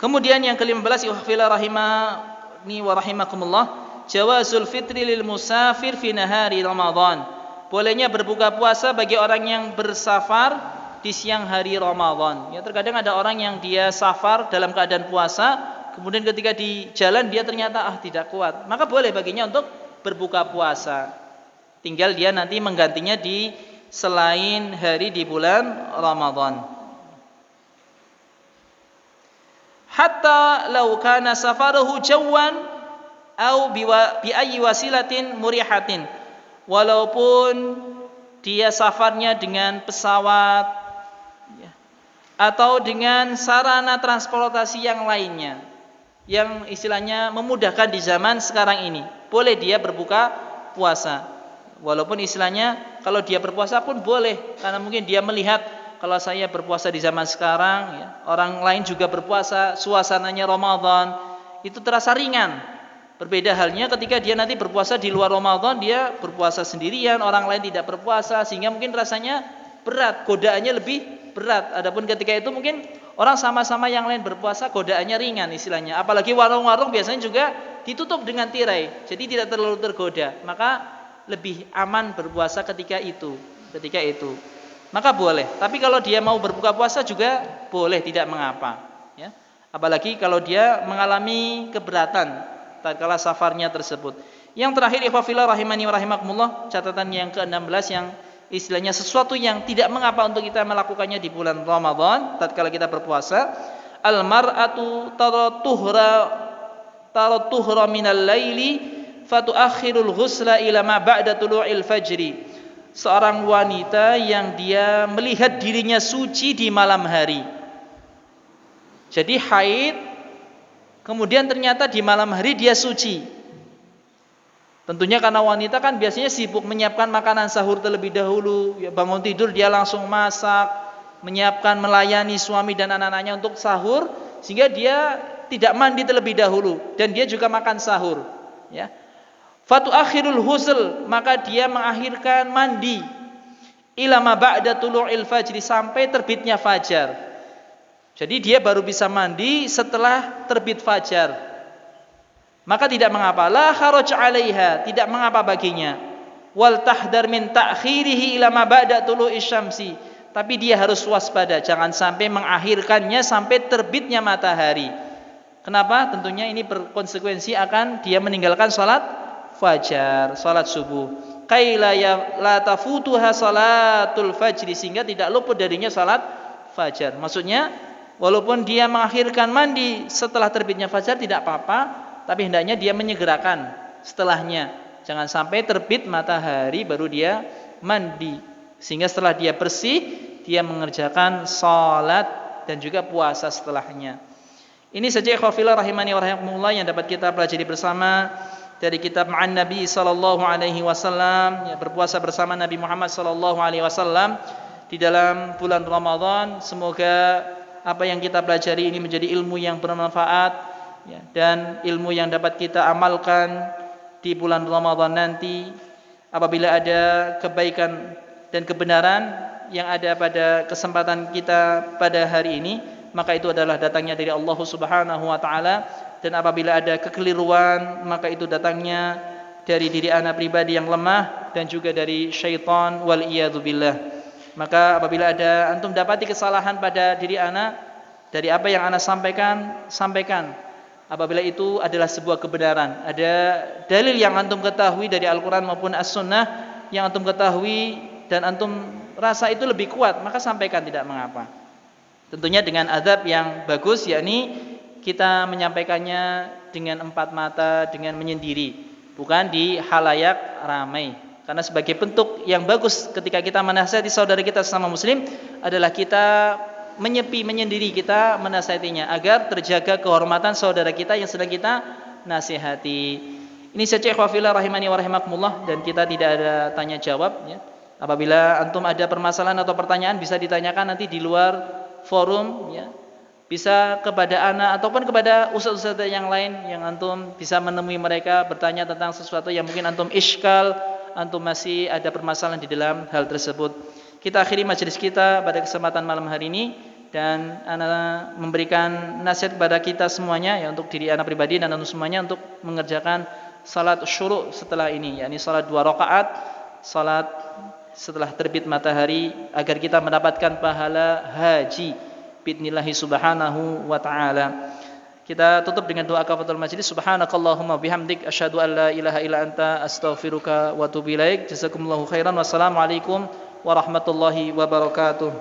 Kemudian yang ke-15, ikhwafillah rahimani wa rahimakumullah, jawazul fitri lil musafir fi nahari Ramadan. Bolehnya berbuka puasa bagi orang yang bersafar di siang hari Ramadan. Terkadang ada orang yang dia safar dalam keadaan puasa, kemudian ketika di jalan dia ternyata tidak kuat, maka boleh baginya untuk berbuka puasa. Tinggal dia nanti menggantinya di selain hari di bulan Ramadan. Hatta law kana safaruhu jawwan au bi ayyi wasilatin murihatin, walaupun dia safarnya dengan pesawat atau dengan sarana transportasi yang lainnya yang istilahnya memudahkan di zaman sekarang ini, boleh dia berbuka puasa. Walaupun istilahnya kalau dia berpuasa pun boleh, karena mungkin dia melihat kalau saya berpuasa di zaman sekarang, orang lain juga berpuasa, suasananya Ramadan, itu terasa ringan. Berbeda halnya ketika dia nanti berpuasa di luar Ramadan, dia berpuasa sendirian, orang lain tidak berpuasa, sehingga mungkin rasanya berat, godaannya lebih berat. Adapun ketika itu mungkin orang sama-sama yang lain berpuasa, godaannya ringan istilahnya. Apalagi warung-warung biasanya juga ditutup dengan tirai, jadi tidak terlalu tergoda. Maka lebih aman berpuasa ketika itu. Maka boleh. Tapi kalau dia mau berbuka puasa juga boleh, tidak mengapa. Apalagi kalau dia mengalami keberatan tatkala safarnya tersebut. Yang terakhir, ikhwafillah rahimani wa rahimakumullah, catatan yang ke-16 yang istilahnya sesuatu yang tidak mengapa untuk kita melakukannya di bulan Ramadan tatkala kita berpuasa. Al mar'atu taratuhra minal laili fatuakhirul ghusla ila ma ba'da tulu'il fajri. Seorang wanita yang dia melihat dirinya suci di malam hari. Jadi haid, kemudian ternyata di malam hari dia suci. Tentunya karena wanita kan biasanya sibuk menyiapkan makanan sahur terlebih dahulu, bangun tidur dia langsung masak, menyiapkan, melayani suami dan anak-anaknya untuk sahur, sehingga dia tidak mandi terlebih dahulu dan dia juga makan sahur. Fatu akhirul husl, maka dia mengakhirkan mandi ila ma ba'da tulu'il fajri, sampai terbitnya fajar. Jadi dia baru bisa mandi setelah terbit fajar. Maka tidak mengapa, la kharaj 'alaiha, tidak mengapa baginya. Wal tahdar min ta'khirihi ila ma ba'da tulu'i syamsi, tapi dia harus waspada, jangan sampai mengakhirkannya sampai terbitnya matahari. Kenapa? Tentunya ini berkonsekuensi akan dia meninggalkan salat fajar, salat subuh. Kaila la tafutuha salatul fajri, sehingga tidak luput darinya salat fajar. Maksudnya walaupun dia mengakhirkan mandi setelah terbitnya fajar tidak apa-apa, tapi hendaknya dia menyegerakan setelahnya Jangan sampai terbit matahari baru dia mandi. Sehingga setelah dia bersih, dia mengerjakan salat dan juga puasa setelahnya. Ini saja ikhwafillah rahimani wa rahimakumullah yang dapat kita pelajari bersama dari kitab Ma'an Nabi sallallahu alaihi wasallam, ya, berpuasa bersama Nabi Muhammad sallallahu alaihi wasallam di dalam bulan Ramadan. Semoga apa yang kita pelajari ini menjadi ilmu yang bermanfaat, ya, dan ilmu yang dapat kita amalkan di bulan Ramadan nanti. Apabila ada kebaikan dan kebenaran yang ada pada kesempatan kita pada hari ini, maka itu adalah datangnya dari Allah Subhanahu wa taala, dan apabila ada kekeliruan maka itu datangnya dari diri ana pribadi yang lemah dan juga dari syaitan wal iyadu billah. Maka apabila ada antum dapati kesalahan pada diri ana dari apa yang ana sampaikan, sampaikan. Apabila itu adalah sebuah kebenaran, ada dalil yang antum ketahui dari Al-Qur'an maupun As-Sunnah yang antum ketahui dan antum rasa itu lebih kuat, maka sampaikan, tidak mengapa. Tentunya dengan adab yang bagus, yakni kita menyampaikannya dengan empat mata, dengan menyendiri, bukan di halayak ramai. Karena sebagai bentuk yang bagus ketika kita menasihati saudara kita sesama muslim adalah kita menyepi, menyendiri, kita menasihatinya agar terjaga kehormatan saudara kita yang sedang kita nasihati. Ini saja ikhwafillah rahimani wa rahimakumullah, dan kita tidak ada tanya jawab, ya. Apabila antum ada permasalahan atau pertanyaan bisa ditanyakan nanti di luar forum, ya. Bisa kepada ana ataupun kepada ustaz-ustaz yang lain yang antum bisa menemui mereka, bertanya tentang sesuatu yang mungkin antum iskal, antum masih ada permasalahan di dalam hal tersebut. Kita akhiri majelis kita pada kesempatan malam hari ini, dan ana memberikan nasihat kepada kita semuanya, ya, untuk diri ana pribadi dan antum semuanya untuk mengerjakan salat syuruk setelah ini, yakni salat 2 rakaat, salat setelah terbit matahari, agar kita mendapatkan pahala haji biidznillah subhanahu wa ta'ala. Kita tutup dengan doa kafaratul majlis. Subhanakallahumma bihamdik asyhadu an la ilaha illa anta astaghfiruka wa atubu ilaik. Jazakumullahu khairan. Wassalamualaikum warahmatullahi wabarakatuh.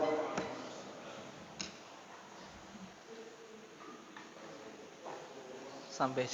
Sampai